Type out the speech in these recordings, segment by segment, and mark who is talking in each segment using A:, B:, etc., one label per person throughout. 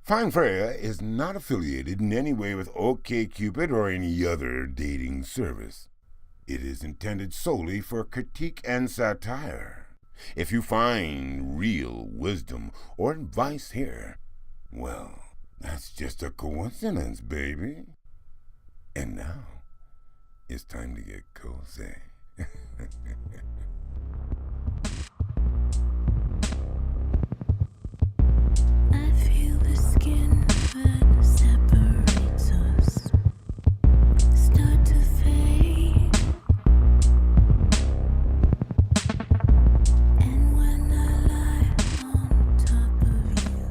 A: Find Freyja is not affiliated in any way with OkCupid or any other dating service. It is intended solely for critique and satire. If you find real wisdom or advice here, well, that's just a coincidence, baby. And now, it's time to get cozy.
B: I feel the skin that separates us start to fade, and when I lie on top of you.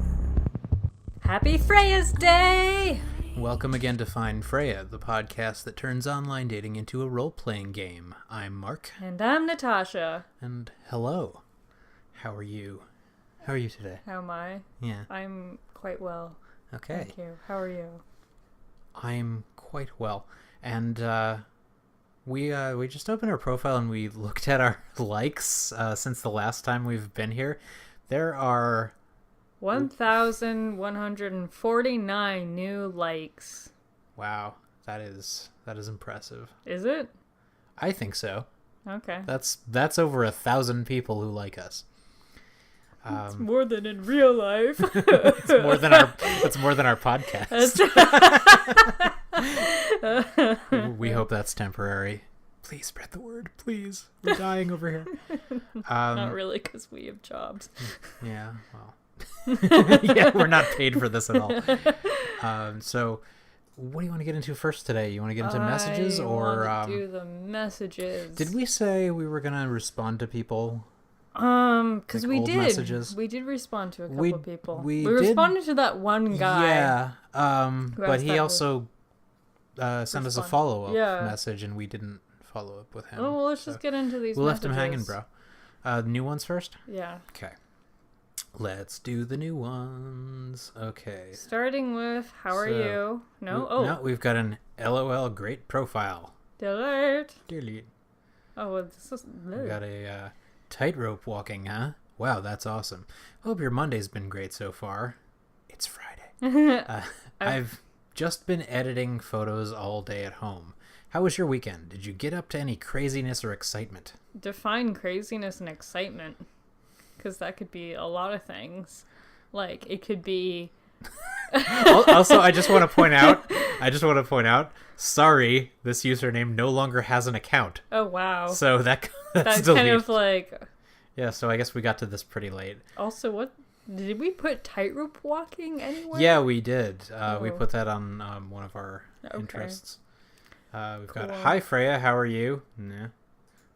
C: Happy Freyja's Day!
D: Welcome again to Find Freyja, the podcast that turns online dating into a role-playing game. I'm Mark.
C: And I'm Natasha.
D: And hello. How are you? How are you today?
C: How am I?
D: Yeah.
C: I'm quite well.
D: Okay.
C: Thank you. How are you?
D: I'm quite well. And we just opened our profile and we looked at our likes since the last time we've been here. There are
C: 1,149 new likes.
D: wow, that is impressive.
C: Is it?
D: I think so.
C: Okay.
D: That's over 1,000 people who like us.
C: It's more than in real life.
D: It's more than our podcast. We hope that's temporary. Please spread the word, please. We're dying over here.
C: Not really, because we have jobs.
D: Yeah, well. Yeah, we're not paid for this at all. So, what do you want to get into first today? You want to get into messages or
C: I want to do the messages.
D: Did we say we were gonna respond to people?
C: Because
D: Like
C: we
D: old
C: did.
D: messages?
C: We did respond to a couple of people.
D: we
C: We
D: did-
C: responded to that one guy.
D: Yeah.
C: Who
D: But
C: asked
D: he
C: that
D: also sent us a
C: respond.
D: follow-up
C: Yeah.
D: message, and we didn't follow up with him.
C: Oh, well, let's
D: so
C: just get into these
D: we left him
C: messages.
D: hanging, bro. New ones first?
C: Yeah.
D: Okay. Let's do the new ones. Okay.
C: Starting with, how are
D: So,
C: you? No?
D: No, we've got an LOL great profile.
C: Delete.
D: Delete.
C: Oh, well, this is...
D: We got a tightrope walking, huh? Wow, that's awesome. Hope your Monday's been great so far. It's Friday. I've just been editing photos all day at home. How was your weekend? Did you get up to any craziness or excitement?
C: Define craziness and excitement. Because that could be a lot of things. Like, it could be...
D: Also, I just want to point out, sorry, this username no longer has an account.
C: Oh, wow.
D: So that's
C: That's
D: deleted.
C: kind of like...
D: Yeah, so I guess we got to this pretty late.
C: Also, what... Did we put tightrope walking anywhere?
D: Yeah, we did. We
C: Oh.
D: put that on one of our
C: Okay.
D: interests. We've got,
C: Cool.
D: hi Freyja, how are you? Nah.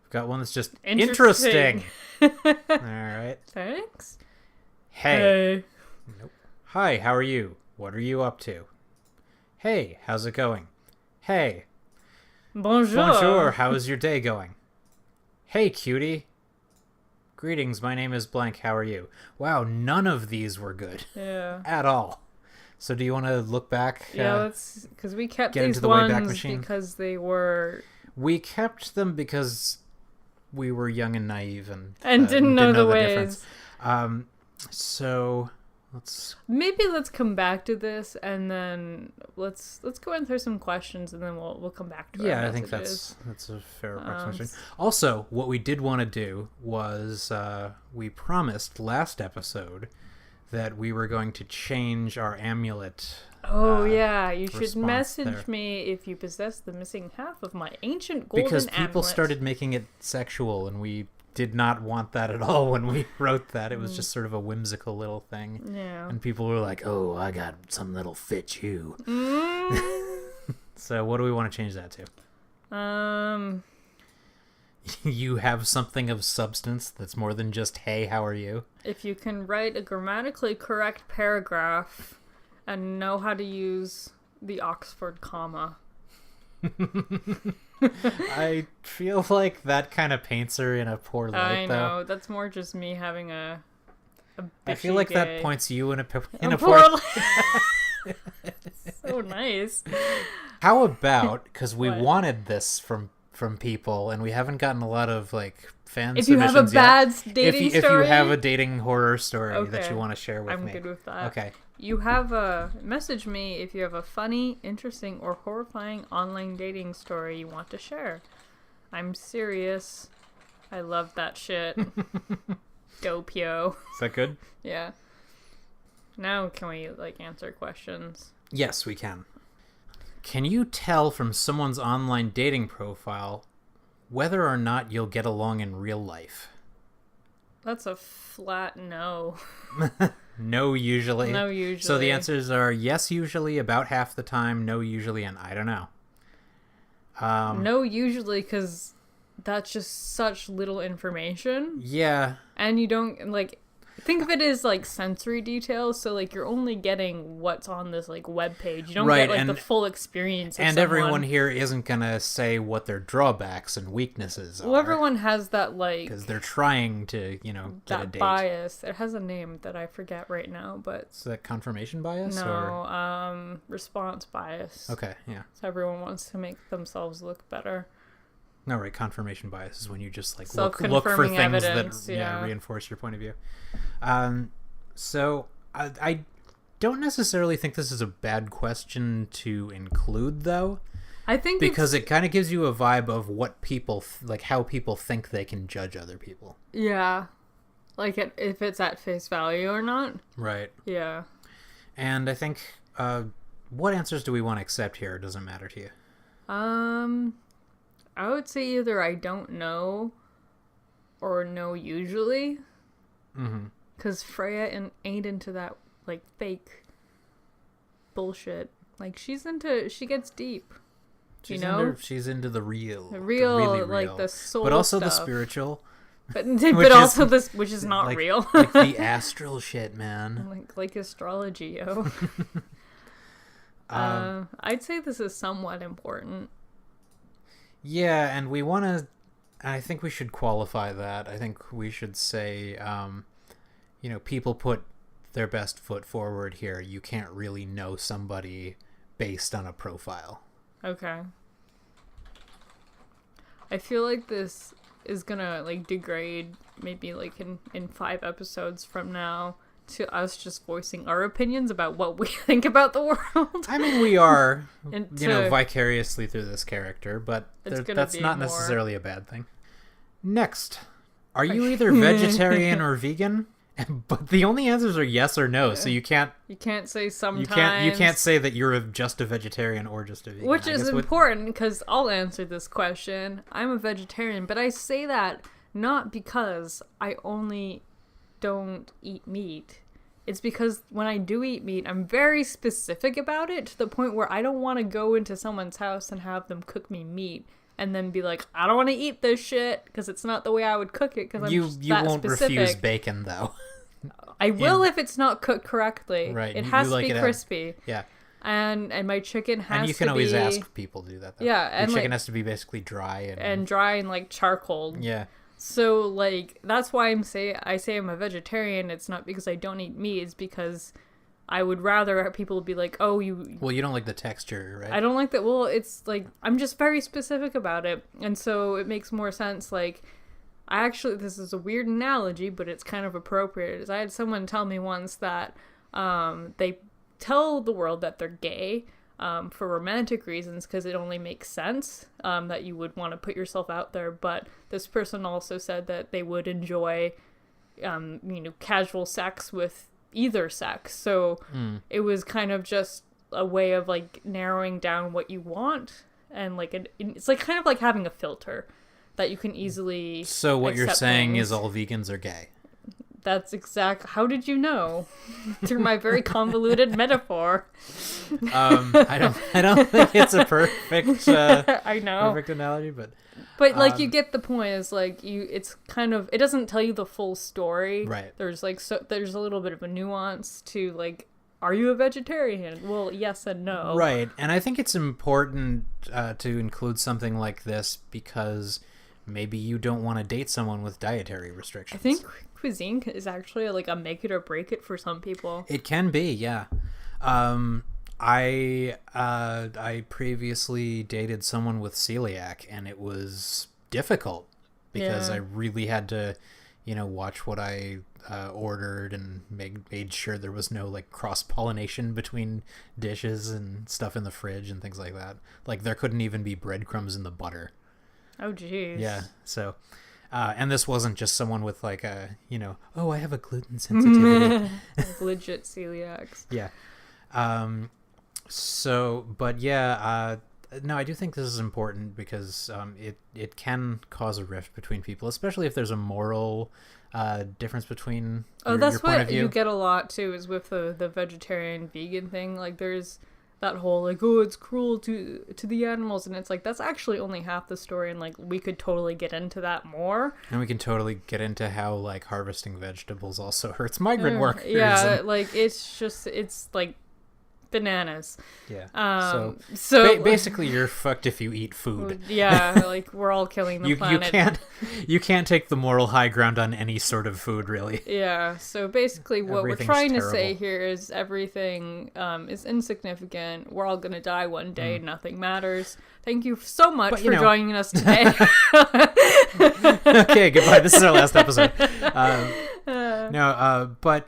D: We've got one that's just
C: Interesting.
D: interesting. All right.
C: Thanks.
D: Hey. Nope. Hi, how are you? What are you up to? Hey, how's it going? Hey.
C: Bonjour.
D: Bonjour, how is your day going? Hey, cutie. Greetings, my name is blank, how are you? Wow, none of these were good.
C: Yeah.
D: At all. So do you want to look back?
C: Yeah, let's... Because we kept
D: get
C: these
D: into the
C: ones
D: Wayback Machine?
C: because they were...
D: We kept them because we were young and naive and
C: didn't know the
D: difference.
C: ways.
D: So let's...
C: Maybe let's come back to this, and then let's go in through some questions, and then we'll come back to
D: Yeah,
C: our
D: I think
C: messages.
D: that's a fair approximation. Also, what we did want to do was we promised last episode that we were going to change our amulet.
C: Oh yeah, you should
D: response
C: message
D: there.
C: me if you possess the missing half of my ancient golden
D: Because people
C: amulet.
D: started making it sexual, and we did not want that at all when we wrote that. It was just sort of a whimsical little thing.
C: Yeah.
D: And people were like, oh, I got something that'll fit you.
C: Mm.
D: So what do we want to change that to? You have something of substance that's more than just, hey, how are you?
C: If you can write a grammatically correct paragraph and know how to use the Oxford comma.
D: I feel like that kind of paints her in a poor light,
C: I know,
D: though.
C: that's more just me having a
D: I feel like
C: bitchy
D: that
C: day.
D: points you in a poor
C: poor
D: light.
C: light. So nice.
D: How about, because we
C: What?
D: wanted this from people, and we haven't gotten a lot of like fan
C: If you have a
D: submissions yet.
C: bad dating
D: If you
C: story,
D: have a dating horror story that
C: Okay.
D: you want to share with
C: I'm
D: me.
C: good with that.
D: Okay.
C: You have message me if you have a funny, interesting, or horrifying online dating story you want to share. I'm serious. I love that shit. Dope, yo.
D: Is that good?
C: Yeah. Now can we, like, answer questions?
D: Yes, we can. Can you tell from someone's online dating profile whether or not you'll get along in real life?
C: That's a flat no.
D: No, usually.
C: No, usually.
D: So the answers are yes, usually, about half the time, no, usually, and I don't know.
C: No, usually, because that's just such little information.
D: Yeah.
C: And you don't, like, think of it as, like, sensory details. So, like, you're only getting what's on this, like, web page. You don't
D: Right,
C: get, like,
D: and-
C: the full experience of
D: And
C: someone.
D: everyone here isn't going to say what their drawbacks and weaknesses are.
C: Well, everyone has that, like,
D: Because they're trying to, get a
C: that
D: date.
C: bias. It has a name that I forget right now, but
D: Is that confirmation bias?
C: no,
D: Or...
C: response bias.
D: Okay, yeah.
C: So everyone wants to make themselves look better.
D: No, right, confirmation bias is when you just, like, look for
C: Self-confirming
D: things
C: evidence,
D: that
C: yeah.
D: reinforce your point of view. So, I don't necessarily think this is a bad question to include, though.
C: I think
D: Because it kind of gives you a vibe of what people, like, how people think they can judge other people.
C: yeah, like if it's at face value or not.
D: Right.
C: Yeah.
D: And I think, what answers do we want to accept here? It doesn't matter to you.
C: I would say either I don't know or no usually.
D: Mm-hmm.
C: Because Freyja ain't into that, like, fake bullshit. Like, she gets deep.
D: She's
C: you know?
D: she's into the real.
C: The real,
D: really
C: like,
D: real.
C: the soul
D: But also the
C: stuff.
D: spiritual.
C: But
D: Which
C: also
D: is,
C: this, which is not
D: like,
C: real.
D: like the astral shit, man.
C: like astrology, yo. I'd say this is somewhat important.
D: Yeah, and we want to... I think we should qualify that. I think we should say, people put their best foot forward here. You can't really know somebody based on a profile.
C: Okay. I feel like this is gonna, like, degrade maybe, like, in 5 episodes from now to us just voicing our opinions about what we think about the world.
D: I mean, we are,
C: And
D: vicariously through this character, but
C: It's gonna
D: that's
C: be
D: not
C: more-
D: necessarily a bad thing. Next, are you either vegetarian or vegan? But the only answers are yes or no, so you can't
C: You can't say sometimes.
D: you can't say that you're just a vegetarian or just a vegan.
C: Which
D: I
C: is
D: guess
C: important because I'll answer this question. I'm a vegetarian, but I say that not because I only don't eat meat. It's because when I do eat meat, I'm very specific about it to the point where I don't want to go into someone's house and have them cook me meat and then be like, I don't want to eat this shit because it's not the way I would cook it because I'm just
D: you
C: that
D: won't
C: specific.
D: refuse bacon though.
C: I will if it's not cooked correctly.
D: Right,
C: It
D: you
C: has
D: like
C: to be
D: it
C: crispy.
D: Yeah.
C: And my chicken has to be...
D: And you can always ask people to do that though.
C: Yeah,
D: Your
C: and,
D: chicken
C: like-
D: has to be basically dry
C: and dry and, like, charcoal.
D: yeah.
C: So, like, that's why I say I'm a vegetarian. It's not because I don't eat meat. It's because I would rather have people be like, oh,
D: Well, you don't like the texture, right?
C: I don't like that. Well, it's, like, I'm just very specific about it. And so it makes more sense, like, this is a weird analogy, but it's kind of appropriate. Is I had someone tell me once that they tell the world that they're gay for romantic reasons because it only makes sense that you would want to put yourself out there. But this person also said that they would enjoy, casual sex with either sex. So it was kind of just a way of, like, narrowing down what you want. And, like, it's like kind of like having a filter that you can easily
D: So what you're
C: accept
D: saying
C: things.
D: is all vegans are gay.
C: That's exact. How did you know? Through my very convoluted metaphor.
D: I don't think it's a perfect
C: I know.
D: perfect analogy, but
C: Like, you get the point. Is like it's kind of, it doesn't tell you the full story.
D: Right.
C: There's there's a little bit of a nuance to, like, are you a vegetarian? Well, yes and no.
D: right. And I think it's important to include something like this because maybe you don't want to date someone with dietary restrictions.
C: I think cuisine is actually, like, a make it or break it for some people.
D: It can be, yeah. I previously dated someone with celiac, and it was difficult because
C: Yeah.
D: I really had to, watch what I ordered and made sure there was no like cross-pollination between dishes and stuff in the fridge and things like that. Like there couldn't even be breadcrumbs in the butter.
C: Oh, jeez.
D: Yeah. So, and this wasn't just someone with like a, oh, I have a gluten sensitivity.
C: Like legit celiacs.
D: Yeah. But yeah, no, I do think this is important because it can cause a rift between people, especially if there's a moral difference between
C: that's
D: your point
C: what
D: of view.
C: you get a lot too, is with the vegetarian vegan thing. Like there's that whole like, oh, it's cruel to the animals, and it's like that's actually only half the story, and like we could totally get into that more.
D: And we can totally get into how like harvesting vegetables also hurts migrant workers.
C: Yeah, like it's like bananas.
D: Yeah.
C: So
D: basically, you're fucked if you eat food.
C: Yeah, like we're all killing the planet.
D: You can't take the moral high ground on any sort of food, really.
C: Yeah. So basically, what we're
D: Everything's
C: trying to
D: terrible.
C: say here is everything is insignificant. We're all gonna die one day. Nothing matters. Thank you so much for joining us today.
D: Okay, goodbye. This is our last episode. But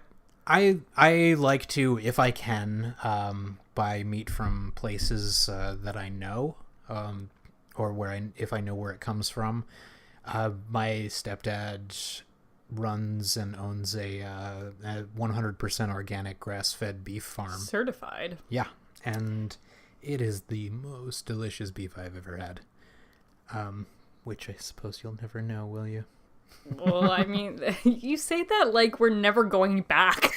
D: I like to, if I can, buy meat from places that I know, or if I know where it comes from. My stepdad runs and owns a 100% organic grass-fed beef farm.
C: Certified.
D: Yeah, and it is the most delicious beef I've ever had. Which I suppose you'll never know, will you?
C: Well, I mean, you say that like we're never going back.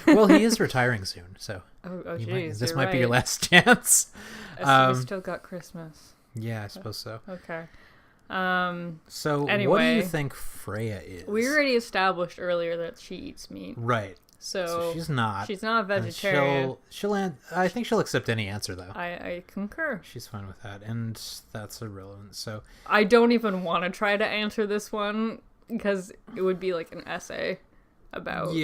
D: Well, he is retiring soon, so
C: This
D: might be your last chance.
C: We still got Christmas.
D: Yeah, I suppose so.
C: Okay.
D: So,
C: anyway,
D: what do you think Freyja is?
C: We already established earlier that she eats meat.
D: Right.
C: So
D: she's not.
C: She's not a vegetarian.
D: I think she'll accept any answer, though.
C: I concur.
D: She's fine with that, and that's irrelevant. So
C: I don't even want to try to answer this one because it would be like an essay about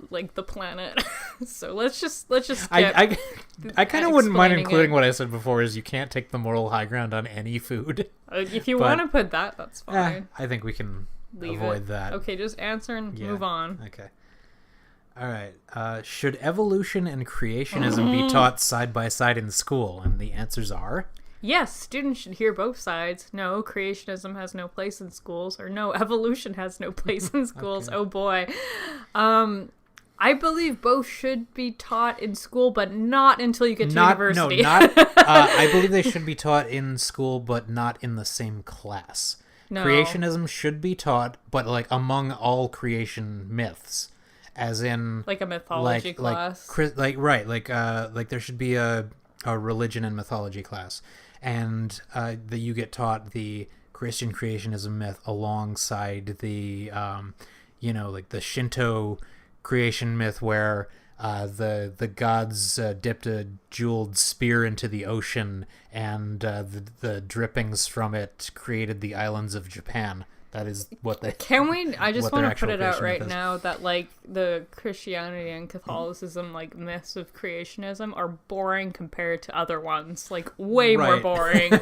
C: like the planet. So let's just skip.
D: I kind of wouldn't mind including
C: it.
D: what I said before is you can't take the moral high ground on any food.
C: If you want to put that, that's fine.
D: I think we can
C: Leave
D: avoid
C: it.
D: that.
C: Okay, just answer and move on.
D: Okay. All right. Should evolution and creationism be taught side by side in school? And the answers are...
C: Yes, students should hear both sides. No, creationism has no place in schools. Or no, evolution has no place in schools. Okay. Oh boy. I believe both should be taught in school, but not until you get to university.
D: I believe they should be taught in school, but not in the same class.
C: No.
D: Creationism should be taught, but like among all creation myths. As in,
C: like a mythology class,
D: like there should be a religion and mythology class, and that you get taught the Christian creationism myth alongside the, like the Shinto creation myth where the gods dipped a jeweled spear into the ocean, and the drippings from it created the islands of Japan. That is what they...
C: Can we... I just want to put it out right now that, like, the Christianity and Catholicism, like, myths of creationism are boring compared to other ones. Like, way more boring.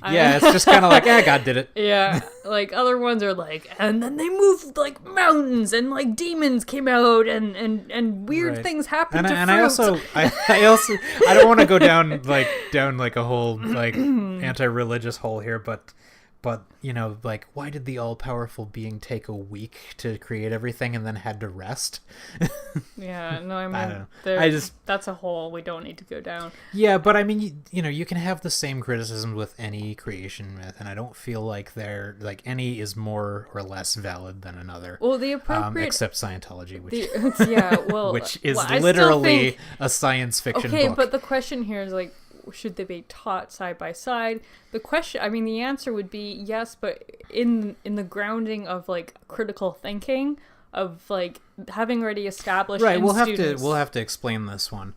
D: Yeah, it's just kind of like, God did it.
C: Yeah, like, other ones are like, and then they moved, like, mountains, and, like, demons came out, and weird things happened to fruits.
D: I also... I don't want to go down a whole, like, anti-religious hole here, but like, why did the all-powerful being take a week to create everything and then had to rest?
C: Yeah, no, I mean,
D: I don't know.
C: that's a hole we don't need to go down.
D: Yeah, but I mean, you can have the same criticism with any creation myth, and I don't feel like any is more or less valid than another.
C: Well, the appropriate...
D: except Scientology, which is
C: I
D: literally a science fiction book.
C: Okay, but the question here is, like, should they be taught side by side? The answer would be yes, but in the grounding of like critical thinking, of like having already established.
D: Right, we'll have to explain this one.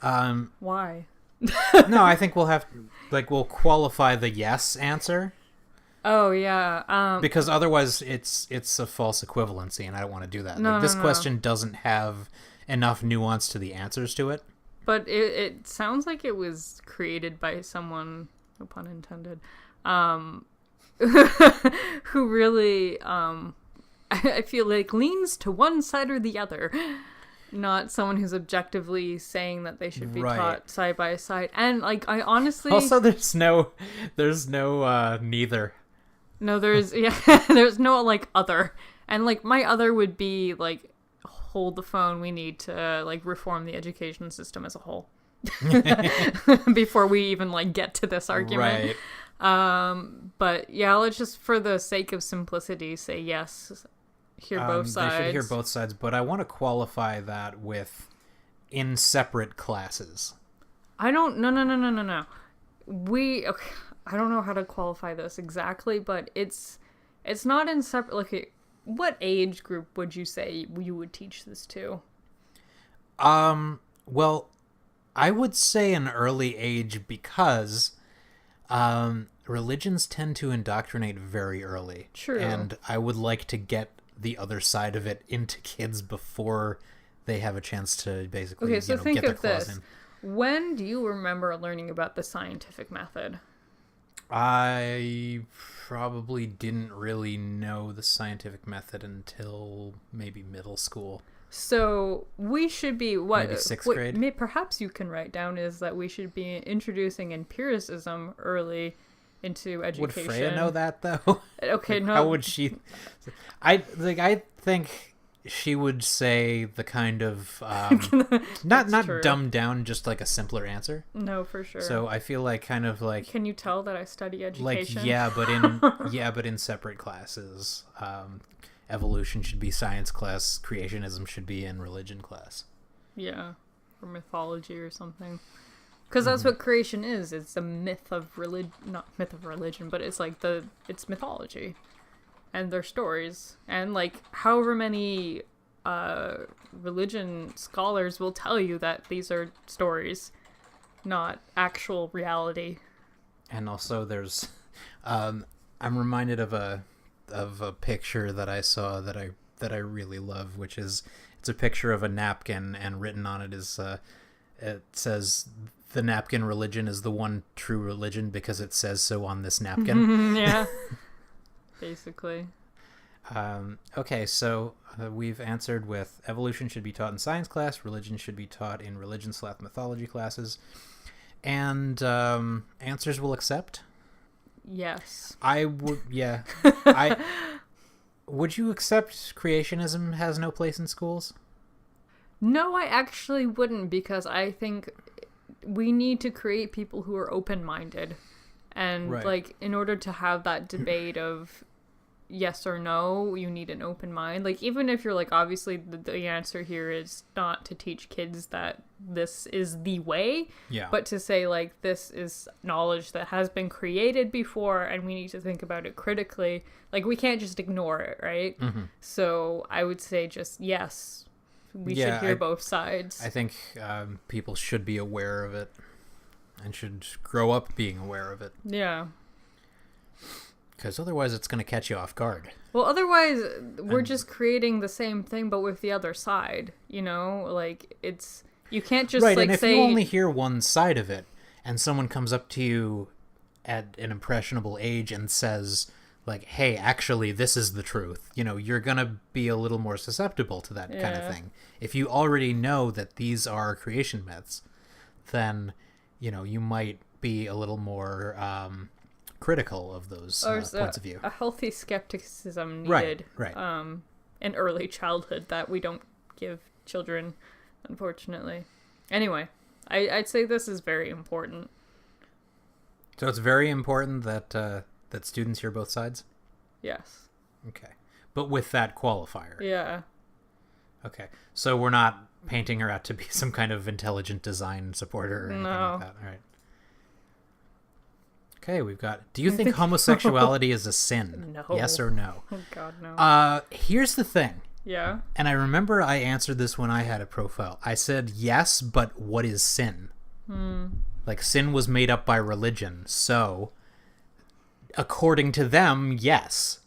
C: Why?
D: No, I think we'll qualify the yes answer.
C: Oh yeah.
D: Because otherwise, it's a false equivalency, and I don't want to do that. This question doesn't have enough nuance to the answers to it.
C: But it sounds like it was created by someone, no pun intended, who really I feel like leans to one side or the other. Not someone who's objectively saying that they should be
D: Right.
C: taught side by side. And like I honestly
D: Also, there's no neither.
C: no, there's there's no like other. And like my other would be like hold the phone. We need to like reform the education system as a whole before we even like get to this argument.
D: Right.
C: But yeah, let's just for the sake of simplicity say yes. Hear both sides.
D: They should hear both sides, but I want to qualify that with in separate classes.
C: I don't. No. Okay, I don't know how to qualify this exactly, but it's not in separate. Like, what age group would you say you would teach this to?
D: Well, I would say an early age because religions tend to indoctrinate very early.
C: True.
D: And I would like to get the other side of it into kids before they have a chance to basically
C: Okay, so think
D: get their
C: of
D: claws
C: this.
D: in.
C: When do you remember learning about the scientific method?
D: I probably didn't really know the scientific method until maybe middle school.
C: So we should be
D: Maybe sixth grade?
C: Perhaps you can write down is that we should be introducing empiricism early into education.
D: Would Freyja know that though?
C: Okay, no.
D: How would she? I think she would say the kind of not
C: true.
D: dumbed down, just like a simpler answer.
C: No, for sure.
D: So I feel like kind of like
C: Can you tell that I study education?
D: like but in separate classes. Evolution should be science class. Creationism should be in religion class.
C: Yeah, or mythology or something. Because that's what creation is. It's a myth of religion, not myth of religion, but it's like it's mythology, and their stories, and like however many religion scholars will tell you that these are stories, not actual reality.
D: And also, there's, I'm reminded of a picture that I saw that I really love, which is it's a picture of a napkin, and written on it is it says, "The napkin religion is the one true religion because it says so on this napkin."
C: Yeah, basically.
D: Okay, so we've answered with evolution should be taught in science class, religion should be taught in religion/mythology classes, and answers will accept.
C: Yes.
D: I would, yeah. Would you accept creationism has no place in schools?
C: No, I actually wouldn't, because I think we need to create people who are open-minded. And,
D: Right.
C: like, in order to have that debate of yes or no, you need an open mind. Like, even if you're like, obviously the answer here is not to teach kids that this is the way,
D: Yeah.
C: but to say, like, this is knowledge that has been created before and we need to think about it critically. Like, we can't just ignore it, right?
D: Mm-hmm.
C: So I would say just yes. We
D: Yeah,
C: should hear both sides.
D: I think people should be aware of it and should grow up being aware of it.
C: Yeah.
D: Because otherwise it's going to catch you off guard.
C: Well, otherwise, we're just creating the same thing, but with the other side, you know? Like, it's... You can't just,
D: right,
C: like,
D: and if
C: say...
D: you only hear one side of it, and someone comes up to you at an impressionable age and says, like, hey, actually, this is the truth, you know, you're going to be a little more susceptible to that kind of
C: Yeah.
D: thing. If you already know that these are creation myths, then, you know, you might be a little more critical of those
C: There's
D: points of view.
C: a healthy skepticism
D: Right,
C: needed
D: right.
C: in early childhood that we don't give children, unfortunately. Anyway, I'd say this is very important.
D: So it's very important that that students hear both sides?
C: Yes.
D: Okay. But with that qualifier.
C: Yeah.
D: Okay. So we're not painting her out to be some kind of intelligent design supporter or anything
C: No.
D: like that. All right. Okay, we've got... Do you think homosexuality is a sin?
C: No.
D: Yes or no?
C: Oh, God, no.
D: Here's the thing.
C: Yeah.
D: And I remember I answered this when I had a profile. I said, yes, but what is sin? Like, sin was made up by religion, so... According to them, yes.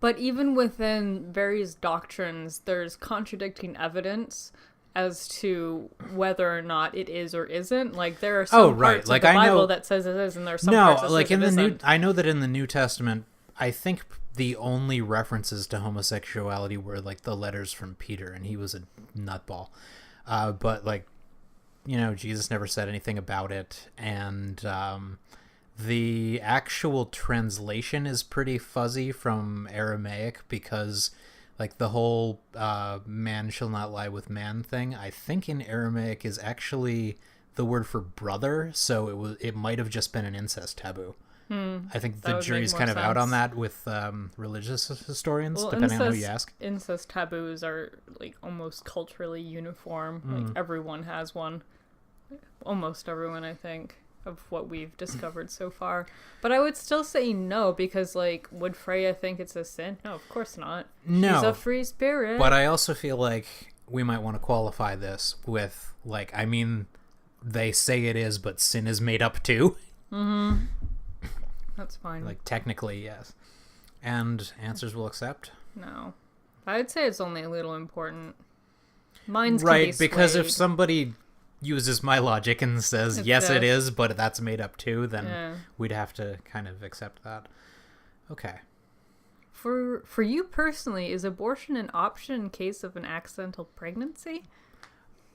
C: But even within various doctrines, there's contradicting evidence as to whether or not it is or isn't. Like, there are some parts of the Bible that says it is, and there are some parts that says it isn't.
D: I know that in the New Testament, I think the only references to homosexuality were like the letters from Peter, and he was a nutball. But like, Jesus never said anything about it, and the actual translation is pretty fuzzy from Aramaic because like the whole man shall not lie with man thing, I think in Aramaic is actually the word for brother, so it might have just been an incest taboo. I think the jury's kind of out on that with religious historians, depending on who you ask.
C: Incest taboos are like almost culturally uniform. Like everyone has one. Almost everyone, I think, of what we've discovered so far. But I would still say no, because like, would Freyja think it's a sin? No, of course not.
D: No.
C: She's a free spirit.
D: But I also feel like we might want to qualify this with like, I mean, they say it is, but sin is made up too. Mm-hmm.
C: That's fine.
D: Like, technically, yes. And answers will accept?
C: No. I'd say it's only a little important. Mine's
D: right,
C: can be
D: because if
C: swayed.
D: somebody uses my logic and says, yes, it is, but that's made up too, then we'd have to kind of accept that. Okay.
C: For you personally, is abortion an option in case of an accidental pregnancy?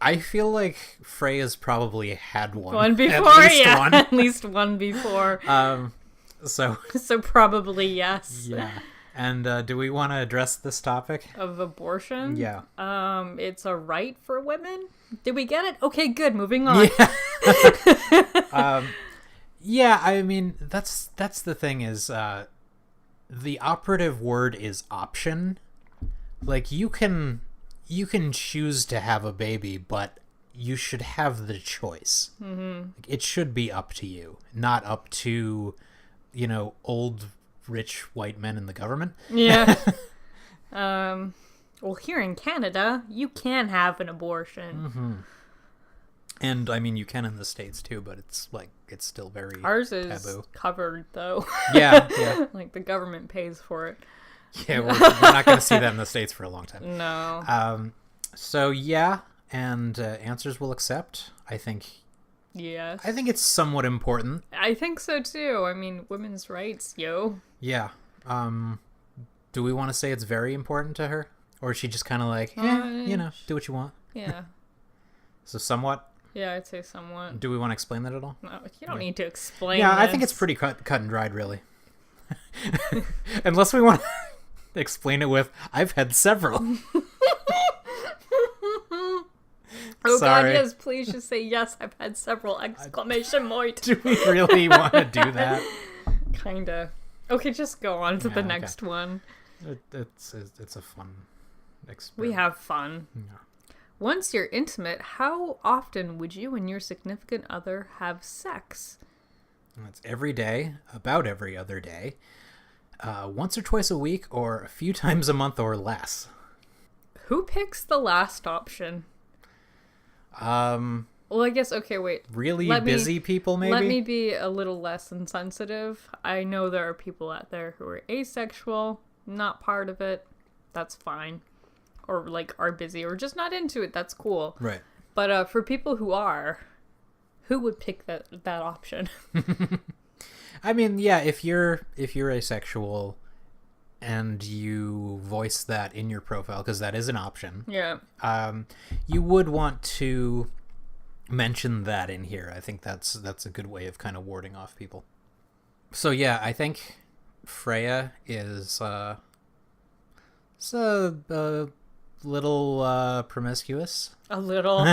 D: I feel like Freyja's probably had one.
C: One before,
D: at least one.
C: At least one before.
D: So
C: probably yes.
D: Yeah. And do we want to address this topic?
C: Of abortion?
D: Yeah.
C: It's a right for women? Did we get it? Okay, good. Moving on.
D: Yeah. Yeah, I mean, that's the thing is, the operative word is option. Like, you can choose to have a baby, but you should have the choice. Mm-hmm. Like, it should be up to you, not up to, old rich white men in the government.
C: Yeah. Well, here in Canada, you can have an abortion.
D: Mm-hmm. And I mean, you can in the States too, but it's still very
C: Ours is
D: taboo.
C: Covered though.
D: Yeah.
C: Like the government pays for it.
D: Yeah, we're not going to see that in the States for a long time.
C: No.
D: So yeah, and answers will accept. I think
C: Yes.
D: I think it's somewhat important.
C: I think so too. I mean, women's rights, yo.
D: Yeah. Do we want to say it's very important to her? Or is she just kind of like, do what you want?
C: Yeah.
D: So somewhat?
C: Yeah, I'd say somewhat.
D: Do we want to explain that at all?
C: No, you don't need to explain
D: Yeah,
C: this.
D: I think it's pretty cut and dried, really. Unless we want to explain it with, I've had several.
C: Oh
D: Sorry.
C: God, yes, please just say yes, I've had several exclamation point.
D: Do we really want to do that?
C: Kinda. Okay, just go on to the next one.
D: It's a fun experiment.
C: We have fun.
D: Yeah.
C: Once you're intimate, how often would you and your significant other have sex?
D: That's every day, about every other day, once or twice a week, or a few times a month or less.
C: Who picks the last option? Well, I guess, okay, wait.
D: Really busy people, maybe?
C: Let me be a little less insensitive. I know there are people out there who are asexual, not part of it. That's fine. Or, like, are busy or just not into it. That's cool.
D: Right.
C: But for people who are, who would pick that option?
D: I mean, yeah, if you're asexual and you voice that in your profile, because that is an option.
C: Yeah.
D: You would want to mention that in here. I think that's a good way of kind of warding off people. So yeah, I think Freyja is a little promiscuous.
C: A little.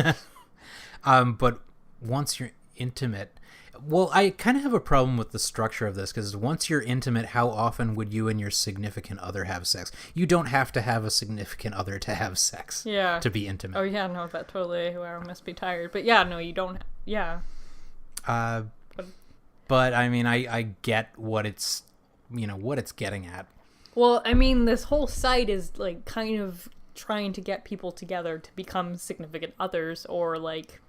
D: But once you're intimate, well, I kind of have a problem with the structure of this, because once you're intimate, how often would you and your significant other have sex? You don't have to have a significant other to have sex.
C: Yeah.
D: To be intimate.
C: Oh yeah, no, that totally. I must be tired. But yeah, no, you don't. Yeah.
D: But I mean, I get what it's getting at.
C: Well, I mean, this whole site is like kind of trying to get people together to become significant others, or like.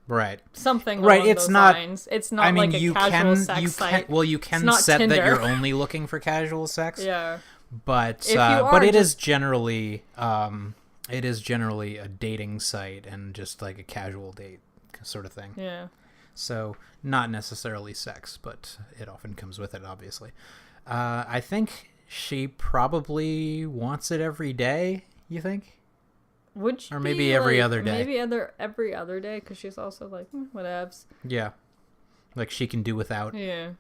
D: Right.
C: Something
D: right.
C: along
D: It's
C: those
D: not.
C: lines. It's not
D: I mean,
C: like a
D: you
C: casual
D: can.
C: sex
D: You
C: site.
D: can. Well, you can set
C: Tinder.
D: that you're only looking for casual sex.
C: Yeah.
D: But
C: If you are
D: it is
C: just-
D: generally a dating site and just like a casual date sort of thing.
C: Yeah.
D: So not necessarily sex, but it often comes with it, obviously. I think she probably wants it every day, you think?
C: Would you
D: Or maybe every other day.
C: Maybe every other day, because she's also like, whatevs.
D: Yeah. Like she can do without.
C: Yeah.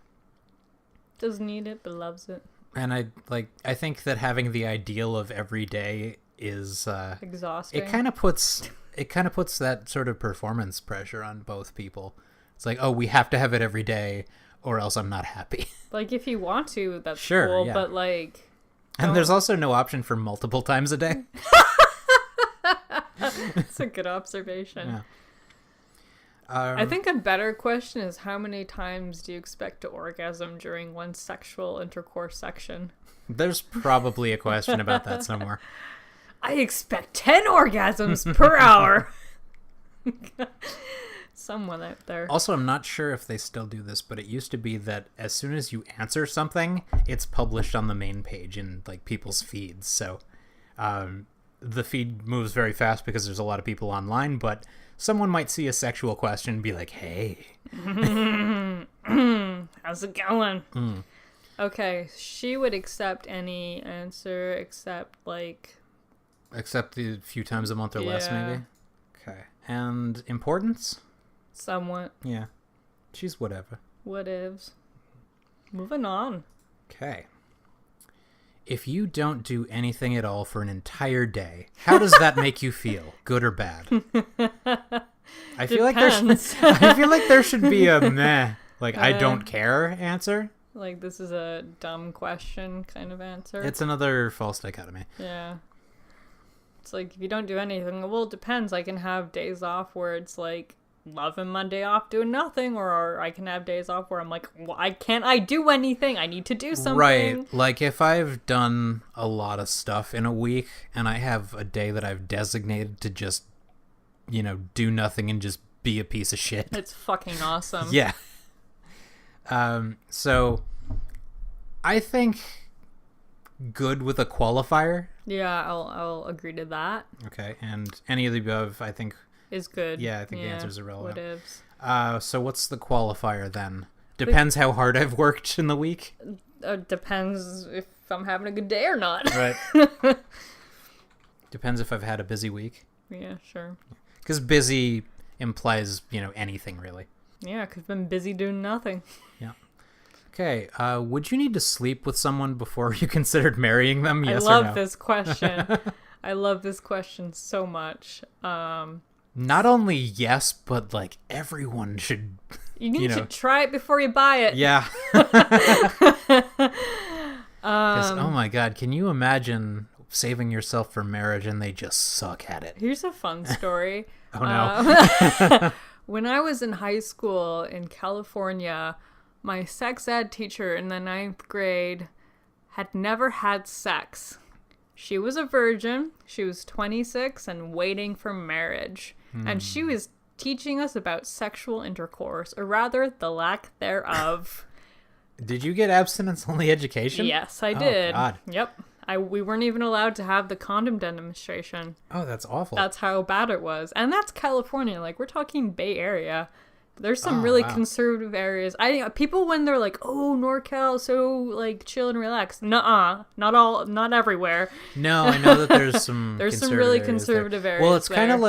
C: Doesn't need it, but loves it.
D: And I think that having the ideal of every day is
C: Exhausting.
D: it kind of puts that sort of performance pressure on both people. It's like, oh, we have to have it every day or else I'm not happy.
C: Like, if you want to, that's
D: Sure,
C: cool,
D: yeah.
C: but like...
D: And there's also no option for multiple times a day.
C: That's a good observation.
D: Yeah.
C: I think a better question is, how many times do you expect to orgasm during one sexual intercourse section?
D: There's probably a question about that somewhere.
C: I expect 10 orgasms per hour. Someone out there.
D: Also, I'm not sure if they still do this, but it used to be that as soon as you answer something, it's published on the main page in like people's feeds. So the feed moves very fast because there's a lot of people online, but someone might see a sexual question and be like, hey.
C: How's it going? Okay, she would accept any answer except like...
D: Except a few times a month or less,
C: Yeah.
D: maybe. Okay. And importance?
C: Somewhat.
D: Yeah. She's whatever.
C: Whatevs. Moving on.
D: Okay. If you don't do anything at all for an entire day, how does that make you feel? Good or bad? I feel like
C: Depends.
D: I feel like there should be a meh, like I don't care answer.
C: Like, this is a dumb question kind of answer.
D: It's another false dichotomy.
C: Yeah. It's like, if you don't do anything, well, it depends. I can have days off where it's like, loving Monday off doing nothing, or I can have days off where I'm like, why can't I do anything? I need to do something.
D: Right. Like if I've done a lot of stuff in a week and I have a day that I've designated to just, do nothing and just be a piece of shit.
C: It's fucking awesome.
D: Yeah. So I think good with a qualifier.
C: Yeah, I'll agree to that.
D: Okay. And any of the above, I think.
C: Is good.
D: Yeah, I think the answer's irrelevant.
C: Whatevs.
D: So what's the qualifier then? Depends how hard I've worked in the week.
C: Depends if I'm having a good day or not.
D: Right. Depends if I've had a busy week.
C: Yeah, sure.
D: Because busy implies, anything really.
C: Yeah, because I've been busy doing nothing.
D: Yeah. Okay. Would you need to sleep with someone before you considered marrying them? Yes or no?
C: I love this question. I love this question so much.
D: Not only yes, but like everyone should.
C: You need to try it before you buy it.
D: Yeah. Oh my God, can you imagine saving yourself for marriage and they just suck at it?
C: Here's a fun story.
D: Oh no.
C: When I was in high school in California, my sex ed teacher in the 9th grade had never had sex. She was a virgin. She was 26 and waiting for marriage. And she was teaching us about sexual intercourse, or rather, the lack thereof.
D: Did you get abstinence-only education?
C: Yes, I did.
D: Oh, God.
C: Yep. We weren't even allowed to have the condom demonstration.
D: Oh, that's awful.
C: That's how bad it was. And that's California. Like, we're talking Bay Area. There's some really conservative areas. People, when they're like, "Oh, NorCal, so like chill and relax." Nuh-uh, not everywhere.
D: No, I know that there's some
C: There's some really conservative areas.
D: Well, it's kind of
C: there.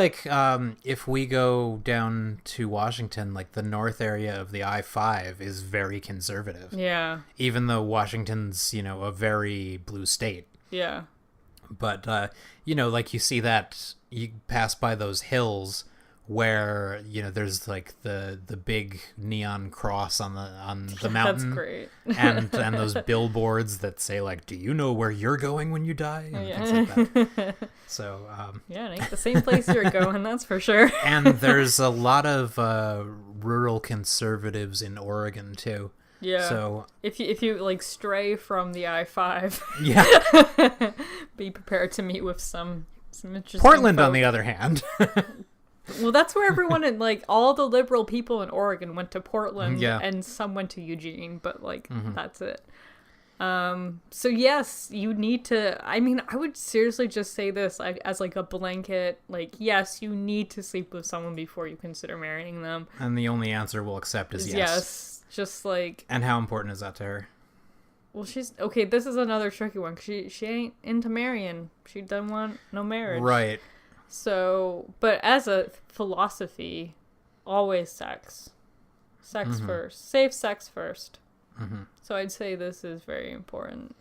D: like if we go down to Washington, like the north area of the I-5 is very conservative.
C: Yeah,
D: Even though Washington's, a very blue state.
C: yeah,
D: But like you see that you pass by those hills where there's like the big neon cross on the mountain.
C: That's great.
D: and those billboards that say like, "Do you know where you're going when you die?" and
C: Yeah.
D: things like that. So
C: Yeah, it ain't the same place you're going, that's for sure.
D: and there's a lot of rural conservatives in Oregon too.
C: Yeah.
D: So
C: if you like stray from the I-5,
D: yeah,
C: be prepared to meet with some interesting
D: Portland on
C: folk.
D: the other hand.
C: Well, that's where everyone in, like, all the liberal people in Oregon went to Portland,
D: Yeah.
C: and some went to Eugene, but, like, that's it. So, yes, you need to, I mean, I would seriously just say this as, like, a blanket, like, yes, you need to sleep with someone before you consider marrying them.
D: And the only answer we'll accept is yes.
C: Just, like,
D: And how important is that to her?
C: Well, she's okay. This is another tricky one. She ain't into marrying. She doesn't want no marriage.
D: Right.
C: So, but as a philosophy, always sex. Sex first. Save sex first. So I'd say this is very important.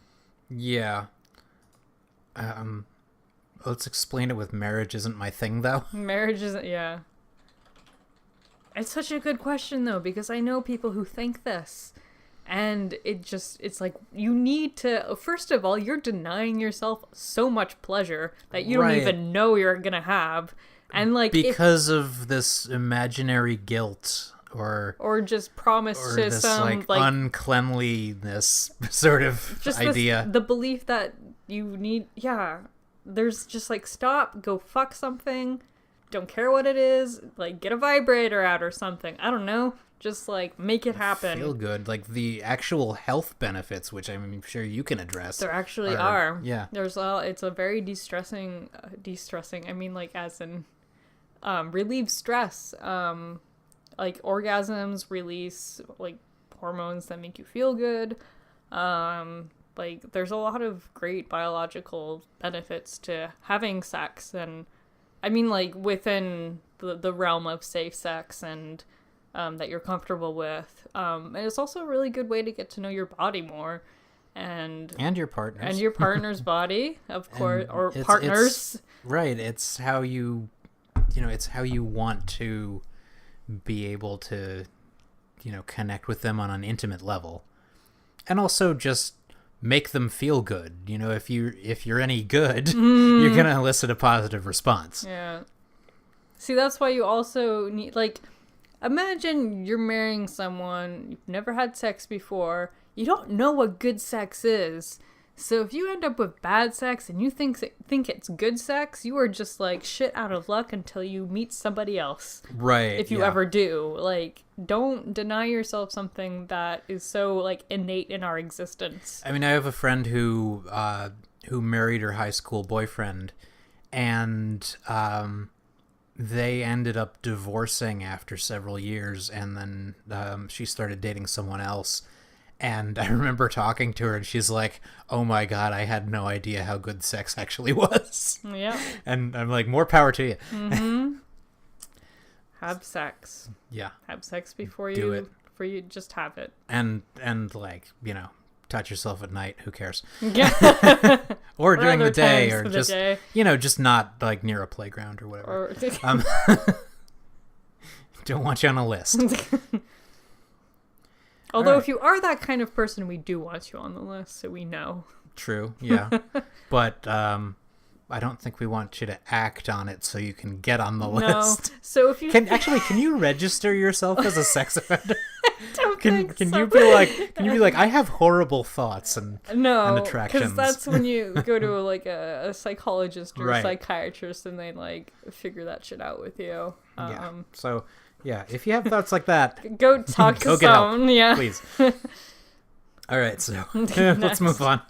D: Yeah. Let's explain it with marriage isn't my thing, though.
C: Marriage isn't, yeah. It's such a good question, though, because I know people who think this. And it's like, you need to, first of all, you're denying yourself so much pleasure that you don't even know you're gonna have. And like,
D: because of this imaginary guilt or
C: just promise
D: or
C: to
D: this
C: some
D: like uncleanliness sort of
C: just
D: idea.
C: The belief that you need, there's just like, stop, go fuck something, don't care what it is, like get a vibrator out or something. I don't know. Just like make it happen.
D: Feel good, like the actual health benefits, which I'm sure you can address.
C: There actually are.
D: Yeah.
C: It's a very de-stressing. I mean, like as in, relieve stress. Like orgasms release like hormones that make you feel good. Like there's a lot of great biological benefits to having sex, and I mean like within the realm of safe sex and. That you're comfortable with. And it's also a really good way to get to know your body more. And your partners. And your partner's body, of course. Or partners.
D: Right. It's how it's how you want to be able to, connect with them on an intimate level. And also just make them feel good. If you're any good, you're going to elicit a positive response.
C: Yeah. See, that's why you also need, like... Imagine you're marrying someone, you've never had sex before, you don't know what good sex is. So if you end up with bad sex and you think it's good sex, you are just like shit out of luck until you meet somebody else.
D: Right.
C: If you ever do. Like, don't deny yourself something that is so like innate in our existence.
D: I mean, I have a friend who married her high school boyfriend, and they ended up divorcing after several years, and then she started dating someone else. And I remember talking to her, and she's like, oh my God, I had no idea how good sex actually was.
C: Yeah.
D: And I'm like, more power to you.
C: Mm-hmm. Have sex.
D: Yeah.
C: Have sex before
D: do it.
C: Before you just have it.
D: And like, touch yourself at night. Who cares?
C: Yeah.
D: Or during the day, or just,
C: day.
D: Just not like near a playground or whatever. Don't want you on a list.
C: Although if you are that kind of person, we do want you on the list, so we know.
D: True, yeah. But I don't think we want you to act on it so you can get on the list.
C: So if you
D: can you register yourself as a sex offender? Can
C: so.
D: you be like I have horrible thoughts and attractions?
C: Because that's when you go to like a psychologist or
D: right.
C: a psychiatrist, and they like figure that shit out with you.
D: Yeah. So yeah, if you have thoughts like that,
C: go talk to someone. Yeah,
D: please. All right, so let's move on.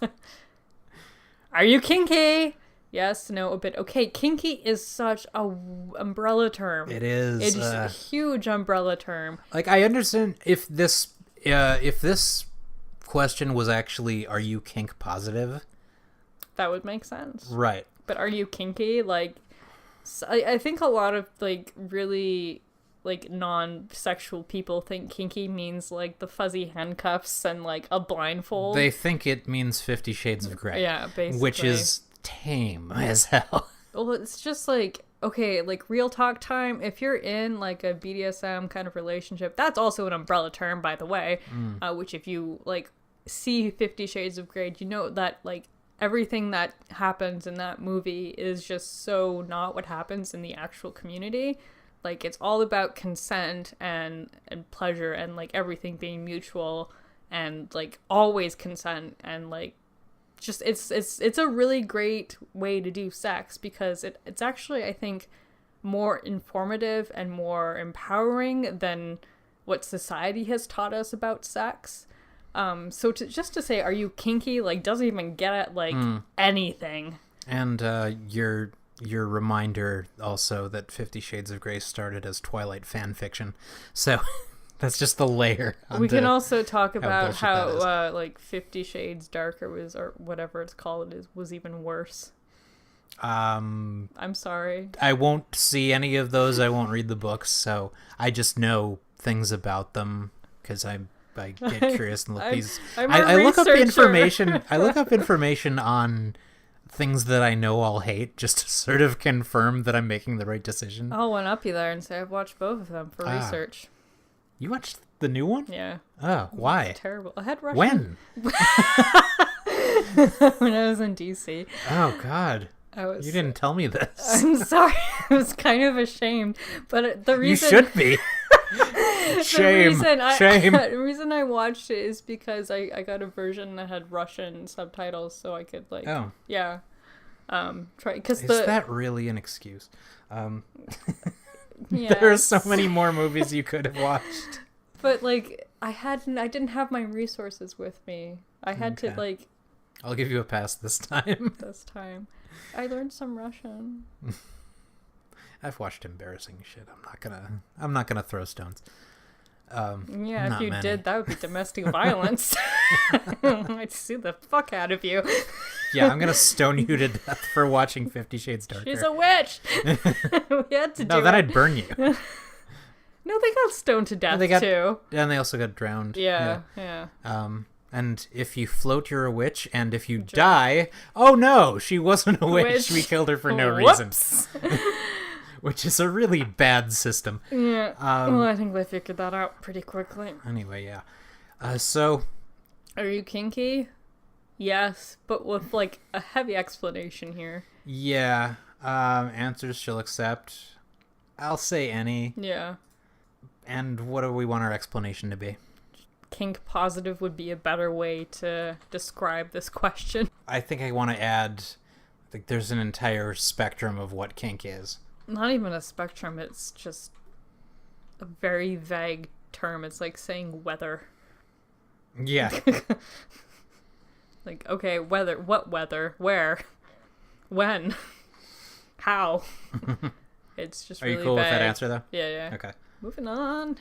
C: Are you kinky? Yes, no, a bit. Okay, kinky is such a umbrella term.
D: It is.
C: It's a huge umbrella term.
D: Like, I understand if this question was actually, are you kink positive?
C: That would make sense.
D: Right.
C: But are you kinky? Like, I think a lot of, like, really, like, non-sexual people think kinky means, like, the fuzzy handcuffs and, like, a blindfold.
D: They think it means 50 Shades of Grey.
C: Yeah, basically.
D: Which is tame as hell.
C: Well, it's just like, okay, like real talk time. If you're in like a BDSM kind of relationship, that's also an umbrella term, by the way. Which if you like see 50 Shades of Grey, you know that like everything that happens in that movie is just so not what happens in the actual community. Like it's all about consent and pleasure and like everything being mutual and like always consent and like just it's a really great way to do sex because it's actually I think more informative and more empowering than what society has taught us about sex. So just to say are you kinky like doesn't even get at like anything. And
D: your reminder also that 50 Shades of Grey started as Twilight fan fiction. So That's just the layer.
C: We can also talk about
D: bullshit that
C: how like 50 Shades Darker was, or whatever it's called, was even worse. I'm sorry.
D: I won't see any of those. I won't read the books, so I just know things about them because I get curious and look these. I look up information. I look up information on things that I know I'll hate just to sort of confirm that I'm making the right decision.
C: I'll one up you there and say I've watched both of them for research.
D: You watched the new one?
C: Yeah.
D: Oh, why?
C: It's terrible. I had Russian.
D: When?
C: When I was in DC.
D: Oh God. You didn't tell me this.
C: I'm sorry. I was kind of ashamed, but the reason
D: you should be. Shame.
C: The reason I watched it is because I got a version that had Russian subtitles, so I could try. Because
D: is that really an excuse?
C: Yes.
D: There are so many more movies you could have watched.
C: But like I didn't have my resources with me. I had to like.
D: I'll give you a pass this time.
C: I learned some Russian.
D: I've watched embarrassing shit. I'm not gonna throw stones.
C: If you did, that would be domestic violence. I'd sue the fuck out of you.
D: Yeah, I'm gonna stone you to death for watching 50 Shades Darker.
C: She's a witch. We had to do
D: No, then I'd burn you.
C: No, they got stoned to death too.
D: And they also got drowned.
C: Yeah.
D: And if you float, you're a witch. And if you die, oh no, she wasn't a witch. We killed her for no reason. Which is a really bad system.
C: Yeah. Well, I think they figured that out pretty quickly.
D: Anyway, yeah. So.
C: Are you kinky? Yes, but with like a heavy explanation here.
D: Yeah. Answers she'll accept. I'll say any.
C: Yeah. And
D: what do we want our explanation to be?
C: Kink positive would be a better way to describe this question.
D: I think I want to add, like, there's an entire spectrum of what kink is.
C: Not even a spectrum, it's just a very vague term. It's like saying weather.
D: Yeah.
C: Like, okay, weather, what weather, where, when, how. It's just really vague.
D: Are you cool with that answer, though?
C: Yeah.
D: Okay.
C: Moving on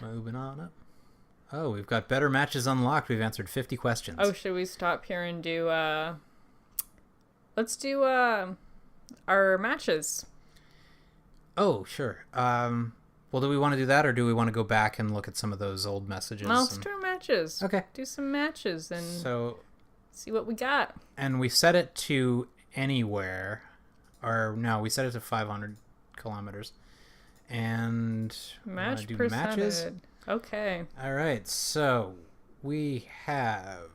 C: up.
D: Oh, we've got better matches unlocked. We've answered 50 questions.
C: Oh, should we stop here and do, let's do, our matches.
D: Oh, sure. Well, do we want to do that, or do we want to go back and look at some of those old messages?
C: No, let's do our matches.
D: Okay.
C: Do some matches and see what we got.
D: And we set it to anywhere. Or, no, we set it to 500 kilometers. And
C: match
D: do
C: percentage.
D: Matches?
C: Okay.
D: All right, so we have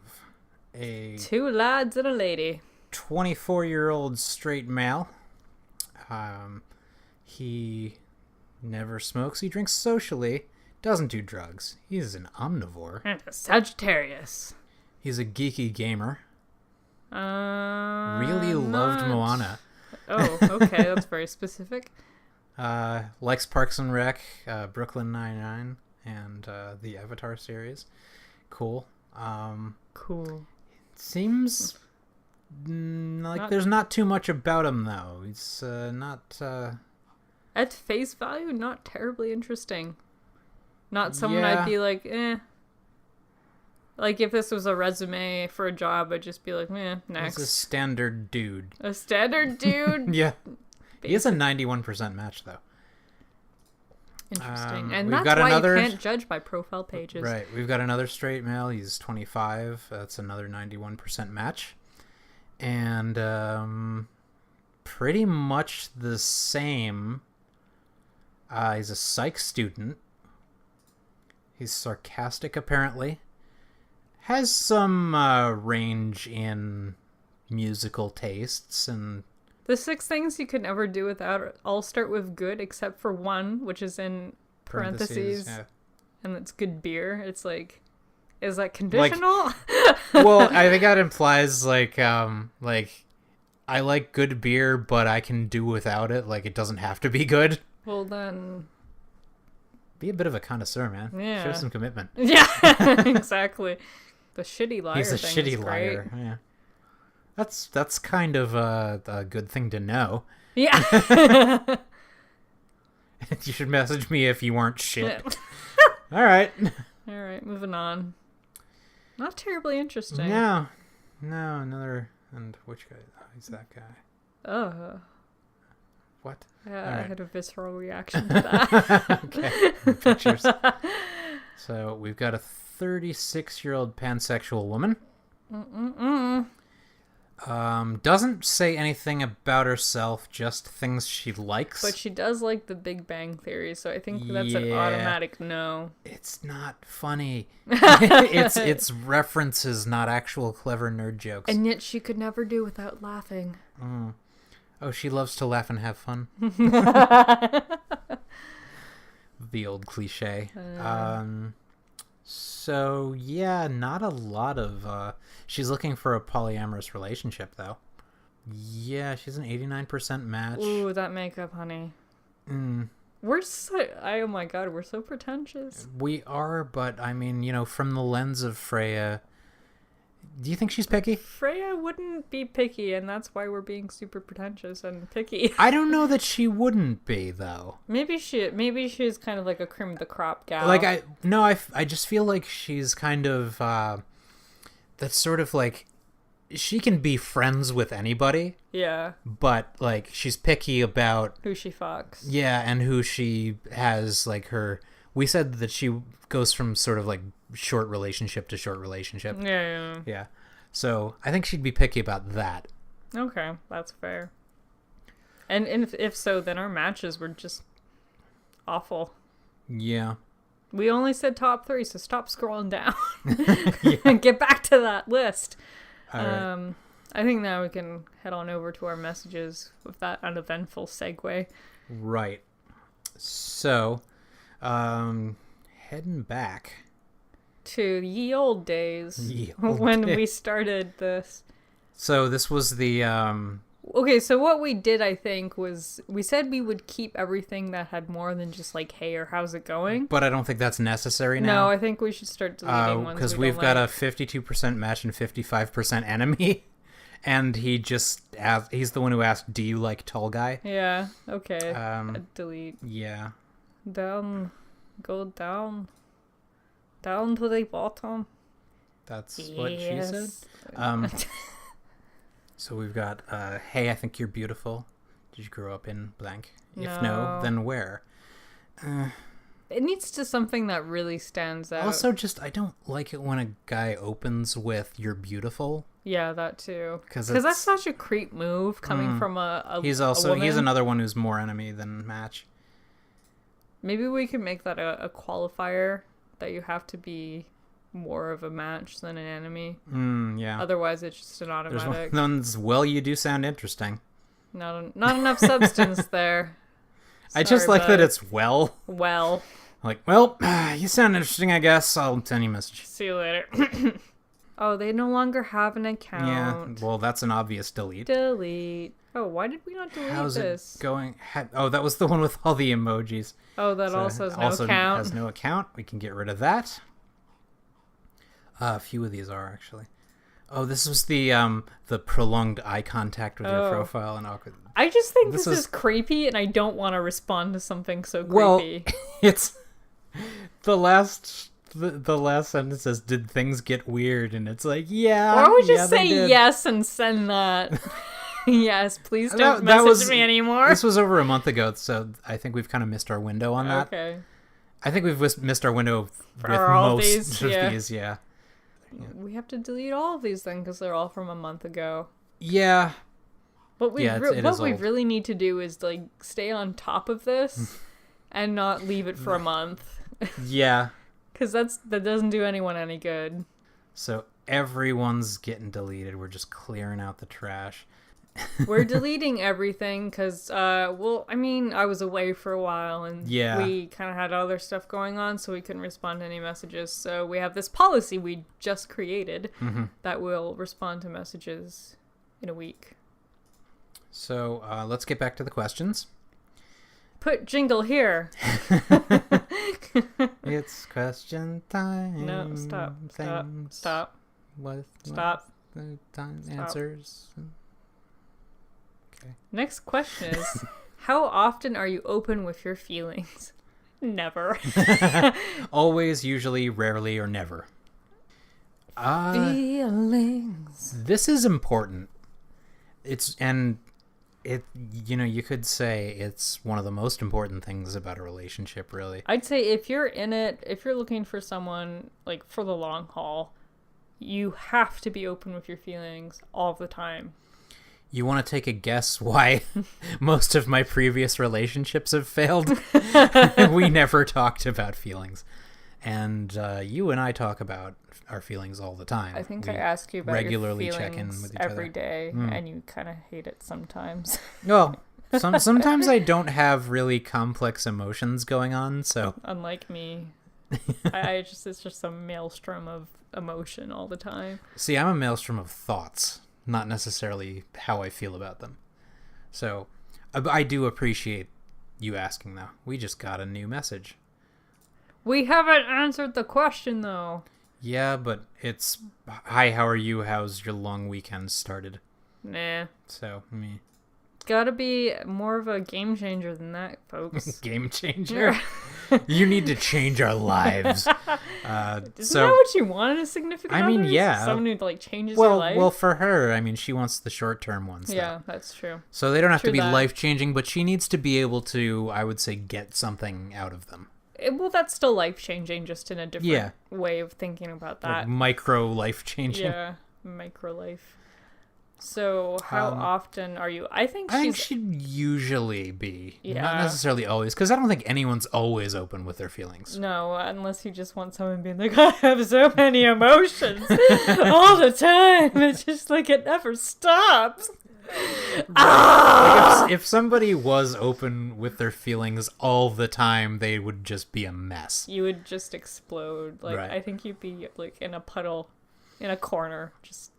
D: a
C: 2 lads and a lady.
D: 24-year-old straight male. He never smokes. He drinks socially. Doesn't do drugs. He's an omnivore.
C: And a Sagittarius.
D: He's a geeky gamer. Really loved Moana.
C: Oh, okay. That's very specific.
D: Likes Parks and Rec, Brooklyn Nine-Nine, and the Avatar series. Cool.
C: Cool.
D: Seems like there's not too much about him, though. He's not...
C: At face value, not terribly interesting. Not someone I'd be like, eh. Like, if this was a resume for a job, I'd just be like, next.
D: He's a standard dude.
C: A standard dude?
D: Yeah. He is a 91% match, though.
C: Interesting. And that's why you can't judge by profile pages.
D: Right. We've got another straight male. He's 25. That's another 91% match. And pretty much the same. He's a psych student. He's sarcastic, apparently. Has some range in musical tastes and...
C: The 6 things you could never do without all start with good, except for one, which is in parentheses.
D: Yeah.
C: And it's good beer. It's like, is that conditional?
D: Well, I think that implies like I like good beer, but I can do without it. Like, it doesn't have to be good.
C: Well, then...
D: Be a bit of a connoisseur, man.
C: Yeah.
D: Show some commitment.
C: Yeah, exactly. The shitty liar
D: He's a
C: thing
D: shitty
C: is
D: liar.
C: great.
D: Yeah. That's kind of a good thing to know.
C: Yeah.
D: You should message me if you weren't shit. All right.
C: All right, moving on. Not terribly interesting.
D: No, another. And which guy? Oh, he's that guy. What?
C: I
D: Alright.
C: had a visceral reaction to that.
D: Okay. Pictures. So we've got a 36-year-old pansexual woman. Doesn't say anything about herself, just things she likes.
C: But she does like the Big Bang Theory, so I think that's an automatic no.
D: It's not funny. it's references, not actual clever nerd jokes.
C: And yet she could never do without laughing.
D: Oh, she loves to laugh and have fun. The old cliche. So yeah, not a lot of. She's looking for a polyamorous relationship, though. Yeah, she's an 89% match.
C: Ooh, that makeup, honey. We're so. Oh my god, we're so pretentious.
D: We are, but I mean, you know, from the lens of Freyja, do you think she's picky?
C: Freyja wouldn't be picky, and that's why we're being super pretentious and picky.
D: I don't know that she wouldn't be, though.
C: Maybe she's kind of like a cream of the crop gal.
D: Like I just feel like she's kind of that's sort of like she can be friends with anybody.
C: Yeah.
D: But like she's picky about
C: Who she fucks.
D: Yeah, and who she has like her. We said that she goes from sort of like short relationship to short relationship.
C: Yeah.
D: So I think she'd be picky about that.
C: Okay, that's fair. And if so, then our matches were just awful.
D: Yeah.
C: We only said top 3, so stop scrolling down. And get back to that list.
D: All right.
C: I think now we can head on over to our messages with that uneventful segue.
D: Right. So, heading back
C: to ye old days
D: Ye old
C: when
D: days.
C: we started this.
D: So this was the
C: Okay, so what we did, I think, was we said we would keep everything that had more than just like, hey, or how's it going?
D: but I don't think that's necessary
C: No,
D: now.
C: I think we should start deleting ones
D: Because
C: we
D: we've
C: don't
D: got
C: like.
D: a 52% match and 55% enemy, and he's the one who asked, "Do you like tall guy?"
C: Yeah, okay. Delete.
D: Yeah.
C: Down. Go down. Down to the bottom.
D: That's what she said. So we've got, hey, I think you're beautiful. Did you grow up in blank? If no, then where?
C: It needs to something that really stands out.
D: Also, just, I don't like it when a guy opens with, "You're beautiful."
C: Yeah, that too. Because
D: it's-
C: that's such a creep move coming from a
D: He's
C: a woman.
D: he's another one who's more enemy than match.
C: Maybe we could make that a qualifier that you have to be more of a match than an enemy.
D: Yeah.
C: Otherwise, it's just an
D: There's
C: automatic.
D: one's, well, you do sound interesting.
C: Not enough substance there.
D: I just
C: Sorry,
D: like that
C: bud.
D: it's well.
C: Well.
D: Like, well, you sound interesting, I guess. I'll send you a message.
C: See you later. Oh, they no longer have an account.
D: Yeah, well, that's an obvious delete.
C: Delete. Oh, why did we not delete
D: How's
C: this?
D: it going? Oh, that was the one with all the emojis.
C: Oh, that
D: So
C: also has no account.
D: Has no account. We can get rid of that. A few of these are actually. Oh, this was the prolonged eye contact with your profile and awkward.
C: I just think
D: This
C: this
D: was-
C: is creepy, and I don't want to respond to something so
D: Well,
C: creepy.
D: it's the last sentence says, "Did things get weird?" And it's like, yeah.
C: Why don't we
D: yeah,
C: just
D: they
C: say
D: did.
C: yes and send that? Yes, please don't
D: That
C: message
D: was-
C: me anymore.
D: This was over a month ago, so I think we've kind of missed our window on that.
C: Okay.
D: I think we've missed our window with
C: all
D: most
C: these,
D: of
C: yeah.
D: these, yeah.
C: We have to delete all of these then because they're all from a month ago.
D: Yeah.
C: What we
D: Yeah, it is
C: we
D: old.
C: really need to do is like stay on top of this and not leave it for a month
D: Yeah.
C: because that doesn't do anyone any good.
D: So everyone's getting deleted. We're just clearing out the trash.
C: We're deleting everything because, well, I mean, I was away for a while and
D: Yeah.
C: we kind of had other stuff going on, so we couldn't respond to any messages. So we have this policy we just created that will respond to messages in a week.
D: So let's get back to the questions.
C: Put jingle here.
D: It's question time.
C: No, stop.
D: Things
C: Stop.
D: With
C: Stop.
D: the time answers.
C: Next question is, how often are you open with your feelings? Never.
D: Always, usually, rarely, or never.
C: Feelings.
D: This is important. You could say it's one of the most important things about a relationship, really.
C: I'd say if you're in it, if you're looking for someone, like, for the long haul, you have to be open with your feelings all the time.
D: You want to take a guess why most of my previous relationships have failed? We never talked about feelings. And you and I talk about our feelings all the time.
C: I think
D: We
C: I ask you about
D: regularly
C: your
D: check
C: feelings
D: in with each
C: every
D: other.
C: day, and you kind of hate it sometimes.
D: Well, sometimes I don't have really complex emotions going on, so
C: Unlike me, it's just a maelstrom of emotion all the time.
D: see, I'm a maelstrom of thoughts, not necessarily how I feel about them. So I do appreciate you asking, though. We just got a new message.
C: We haven't answered the question, though.
D: Yeah, but it's, hi, how are you? How's your long weekend started?
C: Nah.
D: So, me.
C: Gotta be more of a game changer than that, folks.
D: Game changer. You need to change our lives.
C: Isn't that what you want in a significant
D: I mean,
C: other?
D: yeah.
C: Someone who, like, changes your life?
D: Well, for her, I mean, she wants the short-term ones.
C: Yeah, that's true.
D: So they don't have to
C: True
D: be
C: that.
D: life-changing, but she needs to be able to, I would say, get something out of them.
C: Well, that's still life-changing, just in a different
D: Yeah.
C: way of thinking about that.
D: Like micro life-changing.
C: Yeah, micro-life. So, how often are you... I think
D: she'd usually be.
C: Yeah.
D: Not necessarily always, because I don't think anyone's always open with their feelings.
C: No, unless you just want someone being like, I have so many emotions all the time. It's just like it never stops.
D: Like if somebody was open with their feelings all the time, they would just be a mess.
C: You would just explode. Like,
D: Right.
C: I think you'd be like in a puddle, in a corner, just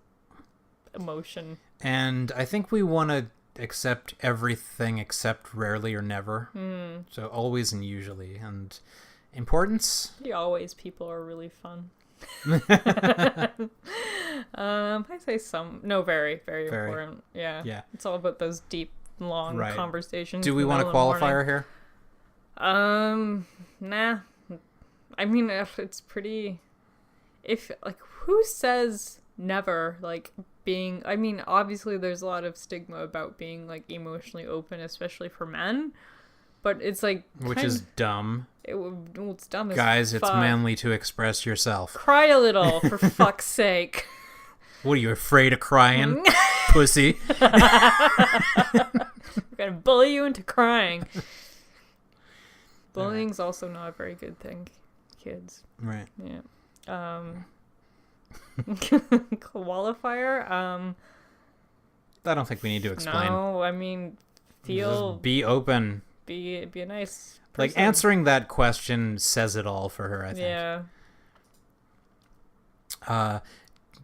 C: emotion.
D: And I think we want to accept everything except rarely or never. So always and usually. And importance?
C: The always people are really fun. I say very, very important. Yeah.
D: Yeah.
C: It's all about those deep, long
D: Right.
C: conversations.
D: Do we
C: in the
D: want a
C: middle of the
D: qualifier here?
C: morning. Nah. I mean, if it's pretty. If, like, who says never, like, being. I mean, obviously, there's a lot of stigma about being, like, emotionally open, especially for men. But it's like.
D: Which is dumb.
C: It's dumb as
D: Guys, it's
C: fuck.
D: manly to express yourself.
C: Cry a little, for fuck's sake.
D: What are you, afraid of crying? Pussy.
C: We're gonna bully you into crying. Bullying's also not a very good thing, kids.
D: Right.
C: Yeah. Qualifier.
D: I don't think we need to explain.
C: No, I mean,
D: Just be open.
C: be a nice person.
D: Like, answering that question says it all for her, I think.
C: Yeah.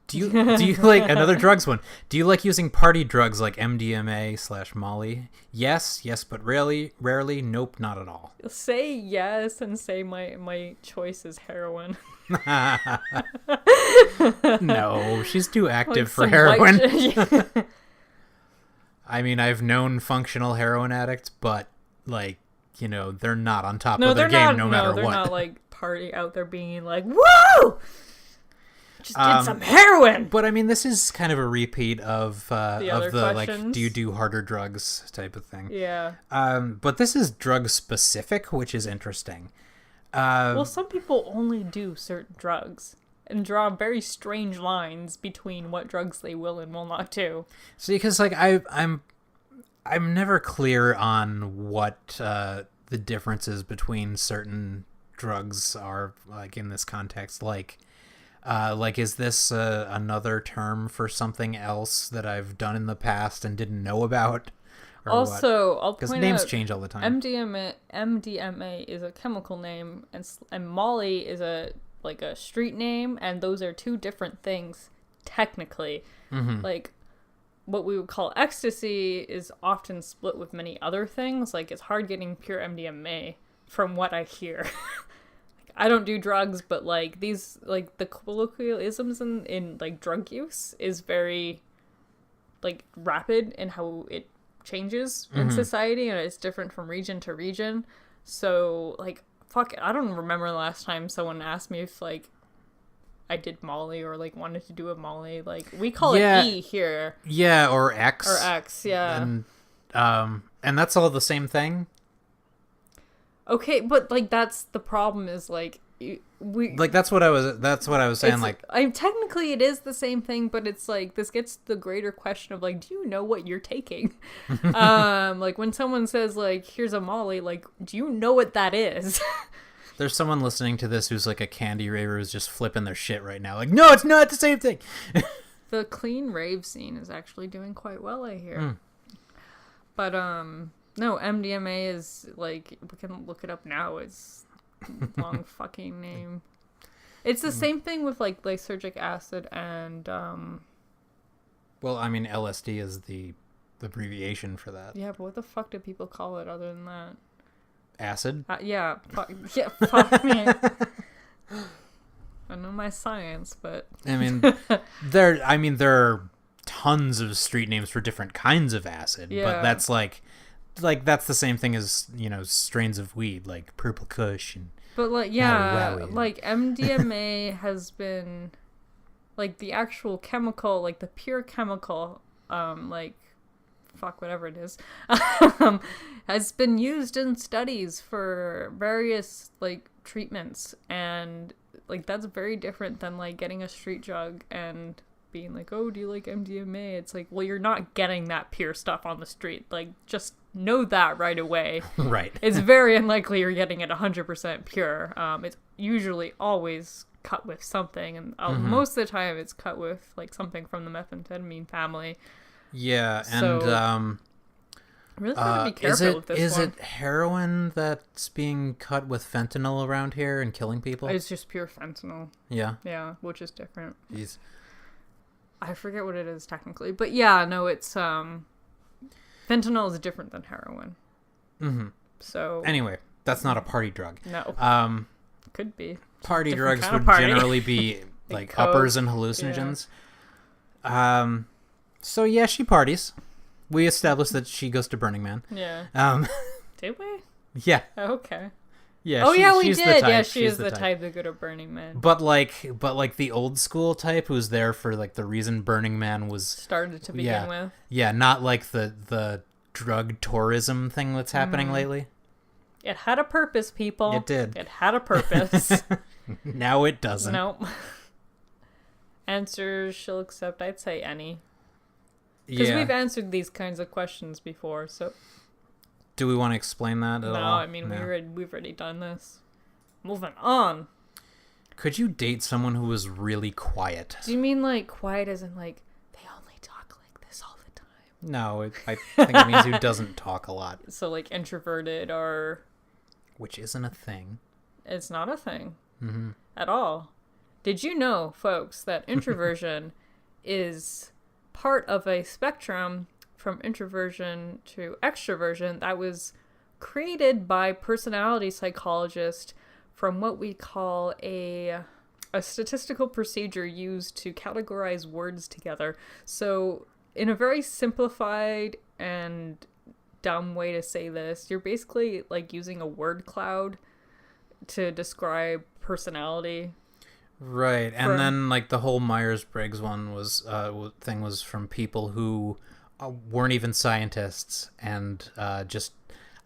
D: Do you like another drugs one? Do you like using party drugs like MDMA/Molly? Yes, but rarely, nope, not at all.
C: Say yes and say my choice is heroin.
D: No, she's too active
C: Like
D: for
C: some
D: heroin.
C: white-
D: I mean, I've known functional heroin addicts, but like, they're not on top
C: No,
D: of their
C: they're
D: game
C: not.
D: no matter
C: they're
D: what.
C: not like party out there being like, "Woo! Just did some heroin."
D: But I mean, this is kind of a repeat of
C: other
D: like,
C: questions.
D: do you do harder drugs type of thing.
C: Yeah.
D: But this is drug specific, which is interesting.
C: Well, some people only do certain drugs and draw very strange lines between what drugs they will and will not do.
D: See, because like I'm never clear on what the differences between certain drugs are, like, in this context. Like is this another term for something else that I've done in the past and didn't know about? Or
C: Also, I'll
D: because
C: point
D: names
C: out,
D: change all the time.
C: MDMA is a chemical name, and Molly is a street name, and those are two different things technically.
D: Mm-hmm.
C: Like, what we would call ecstasy is often split with many other things. Like, it's hard getting pure MDMA from what I hear. I don't do drugs, but like these, like the colloquialisms in like drug use is very like rapid in how it changes in society, and it's different from region to region. So like fuck, I don't remember the last time someone asked me if, like, I did Molly or, like, wanted to do a Molly. Like, we call it E here.
D: Yeah, or X.
C: Or X, yeah.
D: And that's all the same thing?
C: Okay, but, like, that's the problem is, like,
D: that's what I was saying, like...
C: technically it is the same thing, but it's, like, this gets the greater question of, like, do you know what you're taking? Like, when someone says, like, here's a Molly, like, do you know what that is?
D: There's someone listening to this who's, like, a candy raver who's just flipping their shit right now. Like, no, it's not the same thing!
C: The clean rave scene is actually doing quite well, I hear. But, no, MDMA is, like, we can look it up now. It's long fucking name. It's the same thing with, like, lysergic acid and,
D: Well, I mean, LSD is the abbreviation for that.
C: yeah, but what the fuck do people call it other than that?
D: Acid?
C: Yeah, fuck me. I know my science, but...
D: I mean, there are tons of street names for different kinds of acid, but that's like that's the same thing as, you know, strains of weed, like Purple Kush and...
C: But, like, yeah, like, MDMA has been, like, the actual chemical, like, the pure chemical, like, fuck, whatever it is, has been used in studies for various, like, treatments, and, like, that's very different than, like, getting a street drug and being like, oh, do you like MDMA? It's like, well, you're not getting that pure stuff on the street. Like, just know that right away.
D: Right.
C: It's very unlikely you're getting it 100% pure. It's usually always cut with something, and most of the time it's cut with, like, something from the methamphetamine family.
D: Yeah,
C: So,
D: and
C: really gotta be careful with this
D: is
C: one.
D: it heroin that's being cut with fentanyl around here and killing people?
C: It's just pure fentanyl.
D: Yeah.
C: Yeah, which is different.
D: Jeez.
C: I forget what it is technically, but yeah, no, it's fentanyl is different than heroin.
D: Mm-hmm.
C: So
D: anyway, that's not a party drug.
C: No. Could be.
D: Party
C: Different
D: drugs
C: kind of
D: would
C: party.
D: generally be like
C: coke.
D: uppers and hallucinogens. Yeah. So yeah, she parties. We established that she goes to Burning Man.
C: Yeah. Did we?
D: Yeah.
C: Okay.
D: Yeah.
C: Oh, yeah, we
D: she's
C: did.
D: the type.
C: Yeah, she
D: She's
C: is the type to go to Burning Man.
D: But like the old school type who's there for like the reason Burning Man was
C: Started to begin with.
D: Yeah, not like the drug tourism thing that's happening lately.
C: It had a purpose, people.
D: It did.
C: It had a purpose.
D: Now it doesn't.
C: Nope. Answers she'll accept, I'd say any. Because we've answered these kinds of questions before, so...
D: Do we want to explain that at all?
C: No, I mean, we've already done this. Moving on.
D: Could you date someone who was really quiet?
C: Do you mean, like, quiet as in, like, they only talk like this all the time?
D: No, I think it means who doesn't talk a lot.
C: So, like, introverted or...
D: Which isn't a thing.
C: It's not a thing. Mm-hmm. At all. Did you know, folks, that introversion is part of a spectrum from introversion to extroversion that was created by personality psychologists from what we call a statistical procedure used to categorize words together. So in a very simplified and dumb way to say this, you're basically like using a word cloud to describe personality.
D: Right, and then like the whole Myers-Briggs one was thing was from people who weren't even scientists and just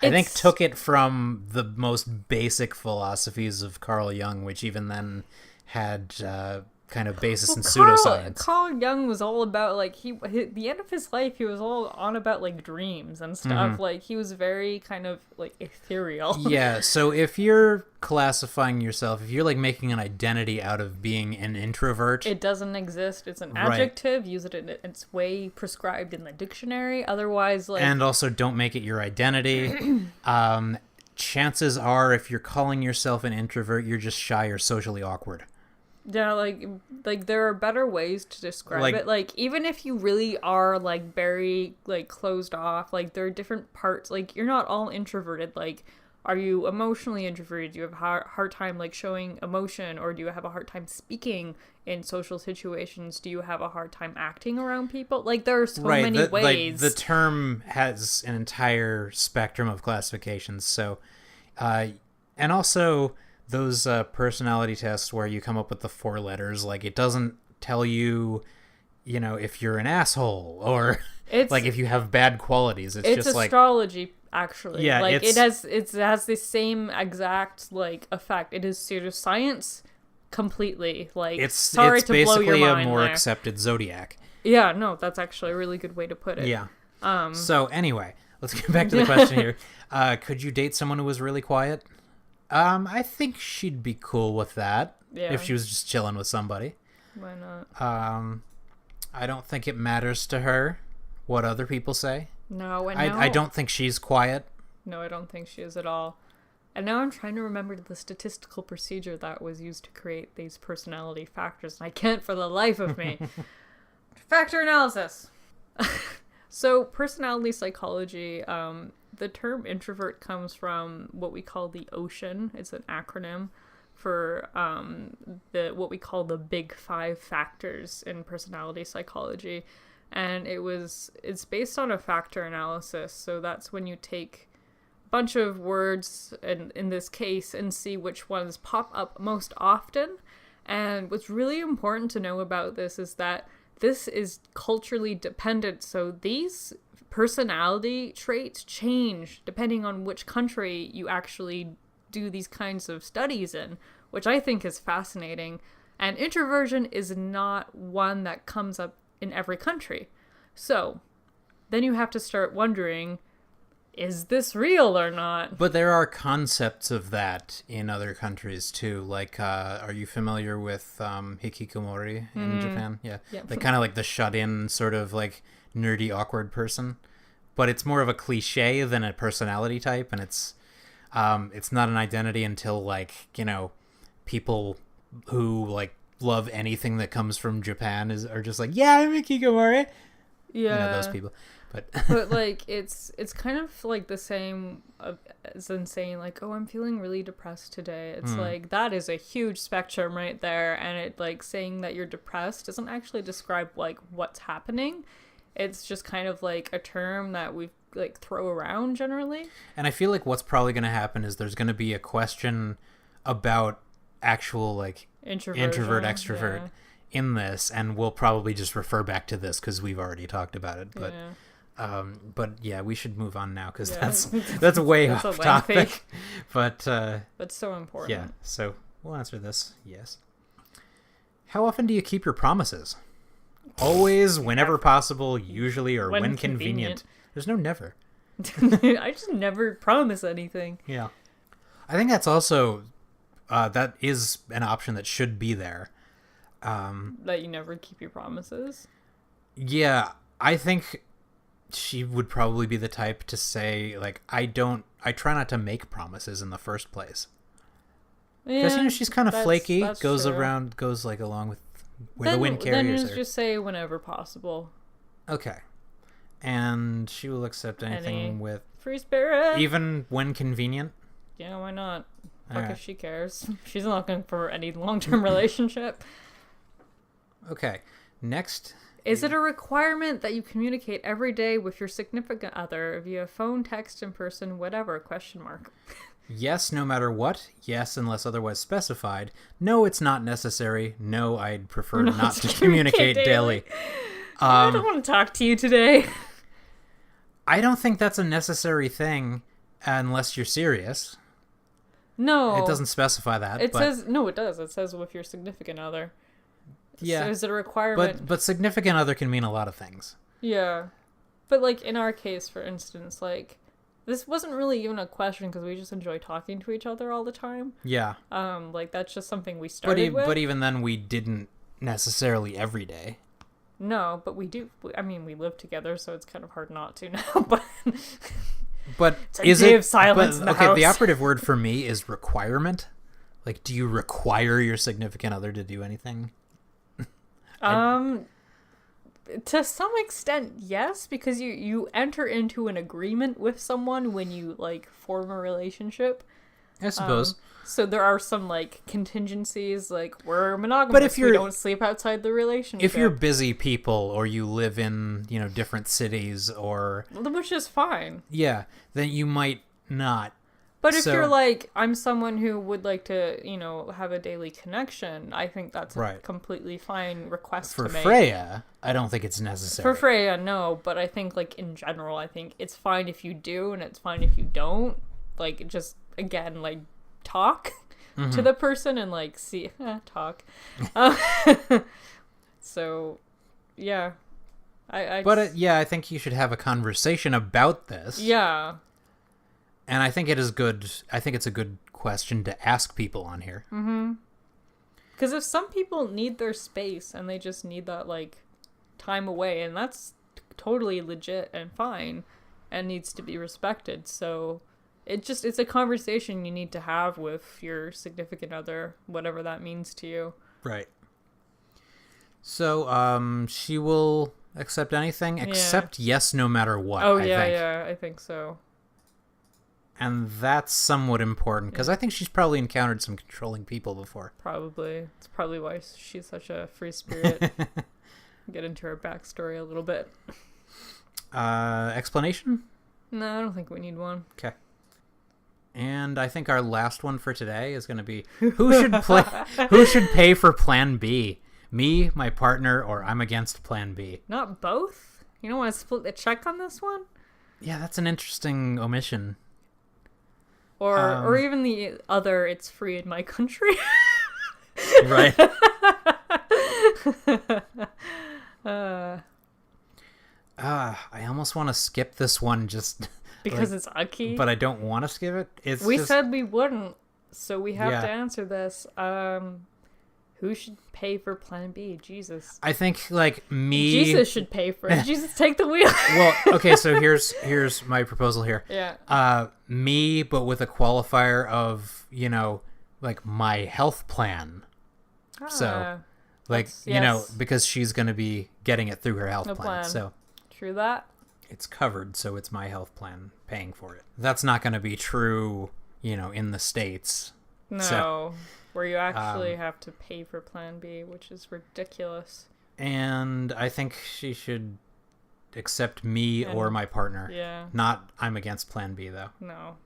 D: I think took it from the most basic philosophies of Carl Jung, which even then had kind of basis in pseudoscience.
C: Carl Jung was all about like the end of his life he was all on about like dreams and stuff. Mm-hmm. Like he was very kind of like ethereal.
D: Yeah, so if you're classifying yourself, if you're like making an identity out of being an introvert,
C: it doesn't exist. It's an adjective. Use it in its way prescribed in the dictionary. Otherwise, like, and
D: also don't make it your identity. Chances are, if you're calling yourself an introvert, you're just shy or socially awkward.
C: Yeah, like there are better ways to describe it. Like, even if you really are, like, very, like, closed off, like, there are different parts. Like, you're not all introverted. Like, are you emotionally introverted? Do you have a hard time, like, showing emotion? Or do you have a hard time speaking in social situations? Do you have a hard time acting around people? Like, there are so many ways.
D: Like, the term has an entire spectrum of classifications. So, And also those personality tests where you come up with the 4 letters, like it doesn't tell you, if you're an asshole or
C: It's
D: like if you have bad qualities. It's just like
C: astrology, actually.
D: Yeah,
C: like it has the same exact like effect. It is pseudoscience completely. Like
D: it's
C: sorry to blow
D: basically
C: your mind
D: a more
C: there.
D: accepted zodiac.
C: Yeah, no, that's actually a really good way to put it.
D: Yeah. So anyway, let's get back to the question here. Could you date someone who was really quiet? I think she'd be cool with that
C: Yeah.
D: if she was just chilling with somebody.
C: Why not?
D: I don't think it matters to her what other people say.
C: No, and
D: I don't think she's quiet.
C: No, I don't think she is at all. And now I'm trying to remember the statistical procedure that was used to create these personality factors, and I can't for the life of me. Factor analysis. So, personality psychology, the term introvert comes from what we call the ocean. It's an acronym for what we call the big 5 factors in personality psychology. And it's based on a factor analysis. So that's when you take a bunch of words, and in this case, and see which ones pop up most often. And what's really important to know about this is that this is culturally dependent. So these personality traits change depending on which country you actually do these kinds of studies in, which I think is fascinating. And introversion is not one that comes up in every country. So then you have to start wondering, is this real or not?
D: But there are concepts of that in other countries too. Like, are you familiar with hikikomori in Japan? Yeah.
C: Yep.
D: Like kind of like the shut-in sort of like nerdy, awkward person. But it's more of a cliche than a personality type, and it's not an identity until like, people who like love anything that comes from Japan are just like, yeah, I'm hikikomori.
C: Yeah.
D: Those people.
C: But like it's kind of like the same as in saying like, oh, I'm feeling really depressed today. It's like that is a huge spectrum right there, and it like saying that you're depressed doesn't actually describe like what's happening. It's just kind of like a term that we like throw around generally.
D: And I feel like what's probably going to happen is there's going to be a question about actual like introvert extrovert in this, and we'll probably just refer back to this because we've already talked about it. But yeah, we should move on now because that's way
C: that's
D: off
C: a
D: topic.
C: lengthy.
D: But
C: so important.
D: yeah, so we'll answer this. Yes. How often do you keep your promises? Always, whenever possible, usually, or when convenient. There's no never.
C: I just never promise anything.
D: Yeah. I think that's also that is an option that should be there.
C: That you never keep your promises.
D: Yeah, I think she would probably be the type to say like, I try not to make promises in the first place. Because she's kind of flaky, goes like along with where the wind carries her.
C: Then just say whenever possible.
D: Okay. And she will accept anything with
C: free spirit,
D: even when convenient.
C: Yeah, why not?
D: All right.
C: If she cares. She's not looking for any long-term relationship.
D: Okay. Next.
C: Is it a requirement that you communicate every day with your significant other via phone, text, in person, whatever? ?
D: Yes, no matter what. Yes, unless otherwise specified. No, it's not necessary. No, I'd prefer not to communicate daily.
C: I don't want to talk to you today.
D: I don't think that's a necessary thing unless you're serious.
C: No.
D: It doesn't specify that.
C: It says, no, it does. It says with your significant other.
D: Yeah.
C: So is it a requirement?
D: But significant other can mean a lot of things.
C: Yeah. But like in our case, for instance, like this wasn't really even a question because we just enjoy talking to each other all the time.
D: Yeah.
C: Like that's just something we started with.
D: But even then we didn't necessarily every day.
C: No, but we do. I mean, we live together, so it's kind of hard not to now.
D: But
C: it's a day of silence in the house.
D: The operative word for me is requirement. Like, do you require your significant other to do anything?
C: To some extent, yes, because you enter into an agreement with someone when you like form a relationship.
D: I suppose.
C: So there are some like contingencies, like we're monogamous, but if we don't sleep outside the relationship.
D: If you're busy people or you live in, different cities or...
C: Which is fine.
D: Yeah, then you might not
C: But if
D: So-
C: you're like, I'm someone who would like to, have a daily connection, I think that's a
D: Right.
C: completely fine request
D: For
C: to make.
D: Freyja, I don't think it's necessary.
C: For Freyja, no, but I think, like, in general, I think it's fine if you do, and it's fine if you don't. Like, just, again, like, talk to the person and, like, see, talk. So, yeah.
D: But yeah, I think you should have a conversation about this.
C: Yeah.
D: And I think it is good. I think it's a good question to ask people on here.
C: Because if some people need their space and they just need that, like, time away, and that's totally legit and fine and needs to be respected. So it's a conversation you need to have with your significant other, whatever that means to you.
D: Right. So, she will accept anything except yes, no matter what.
C: Oh,
D: I
C: yeah,
D: think.
C: yeah, I think so.
D: And that's somewhat important because I think she's probably encountered some controlling people before.
C: Probably. It's probably why she's such a free spirit. Get into her backstory a little bit.
D: Explanation?
C: No, I don't think we need one.
D: Okay. And I think our last one for today is going to be who should pay for Plan B? Me, my partner, or I'm against Plan B?
C: Not both? You don't want to split the check on this one?
D: Yeah, that's an interesting omission.
C: Or even the other, it's free in my country.
D: Right. I almost want to skip this one just
C: Because it's Aki.
D: but I don't want to skip it.
C: We said we wouldn't, so we have
D: Yeah.
C: to answer this. Who should pay for Plan B? Jesus.
D: I think like me.
C: Jesus should pay for it. Jesus, take the wheel.
D: Well, okay, so here's my proposal here.
C: Yeah.
D: Me, but with a qualifier of like my health plan. So, like
C: yes.
D: because she's gonna be getting it through her health
C: No
D: plan.
C: plan.
D: So
C: True that.
D: it's covered, so it's my health plan paying for it. That's not going to be true, in the States.
C: No.
D: So,
C: where you actually have to pay for Plan B, which is ridiculous.
D: and I think she should accept me or my partner.
C: Yeah.
D: Not I'm against Plan B, though.
C: No.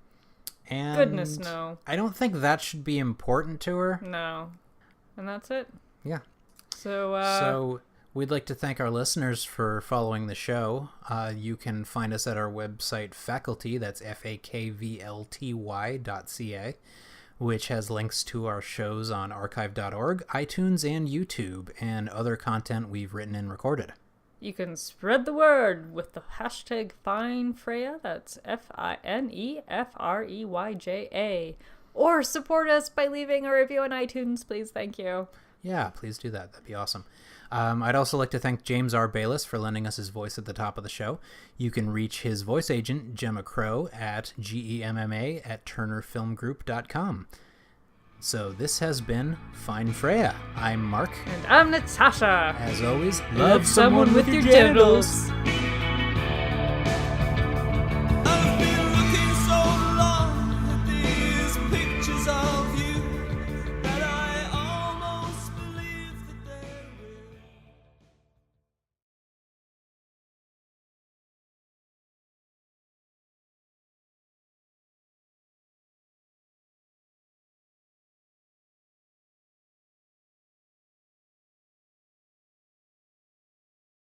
D: And
C: Goodness, no.
D: I don't think that should be important to her.
C: No. And that's it.
D: Yeah.
C: So,
D: we'd like to thank our listeners for following the show. You can find us at our website, faculty, that's fakvlty.ca, which has links to our shows on archive.org, iTunes, and YouTube, and other content we've written and recorded.
C: you can spread the word with the hashtag FineFreyja, that's FineFreyja, or support us by leaving a review on iTunes, please. Thank you.
D: Yeah, please do that. That'd be awesome. I'd also like to thank James R. Bayless for lending us his voice at the top of the show. You can reach his voice agent, Gemma Crow, at gemma@turnerfilmgroup.com. So this has been Fine Freyja. I'm Mark.
C: And I'm Natasha.
D: As always,
C: Love someone with your genitals.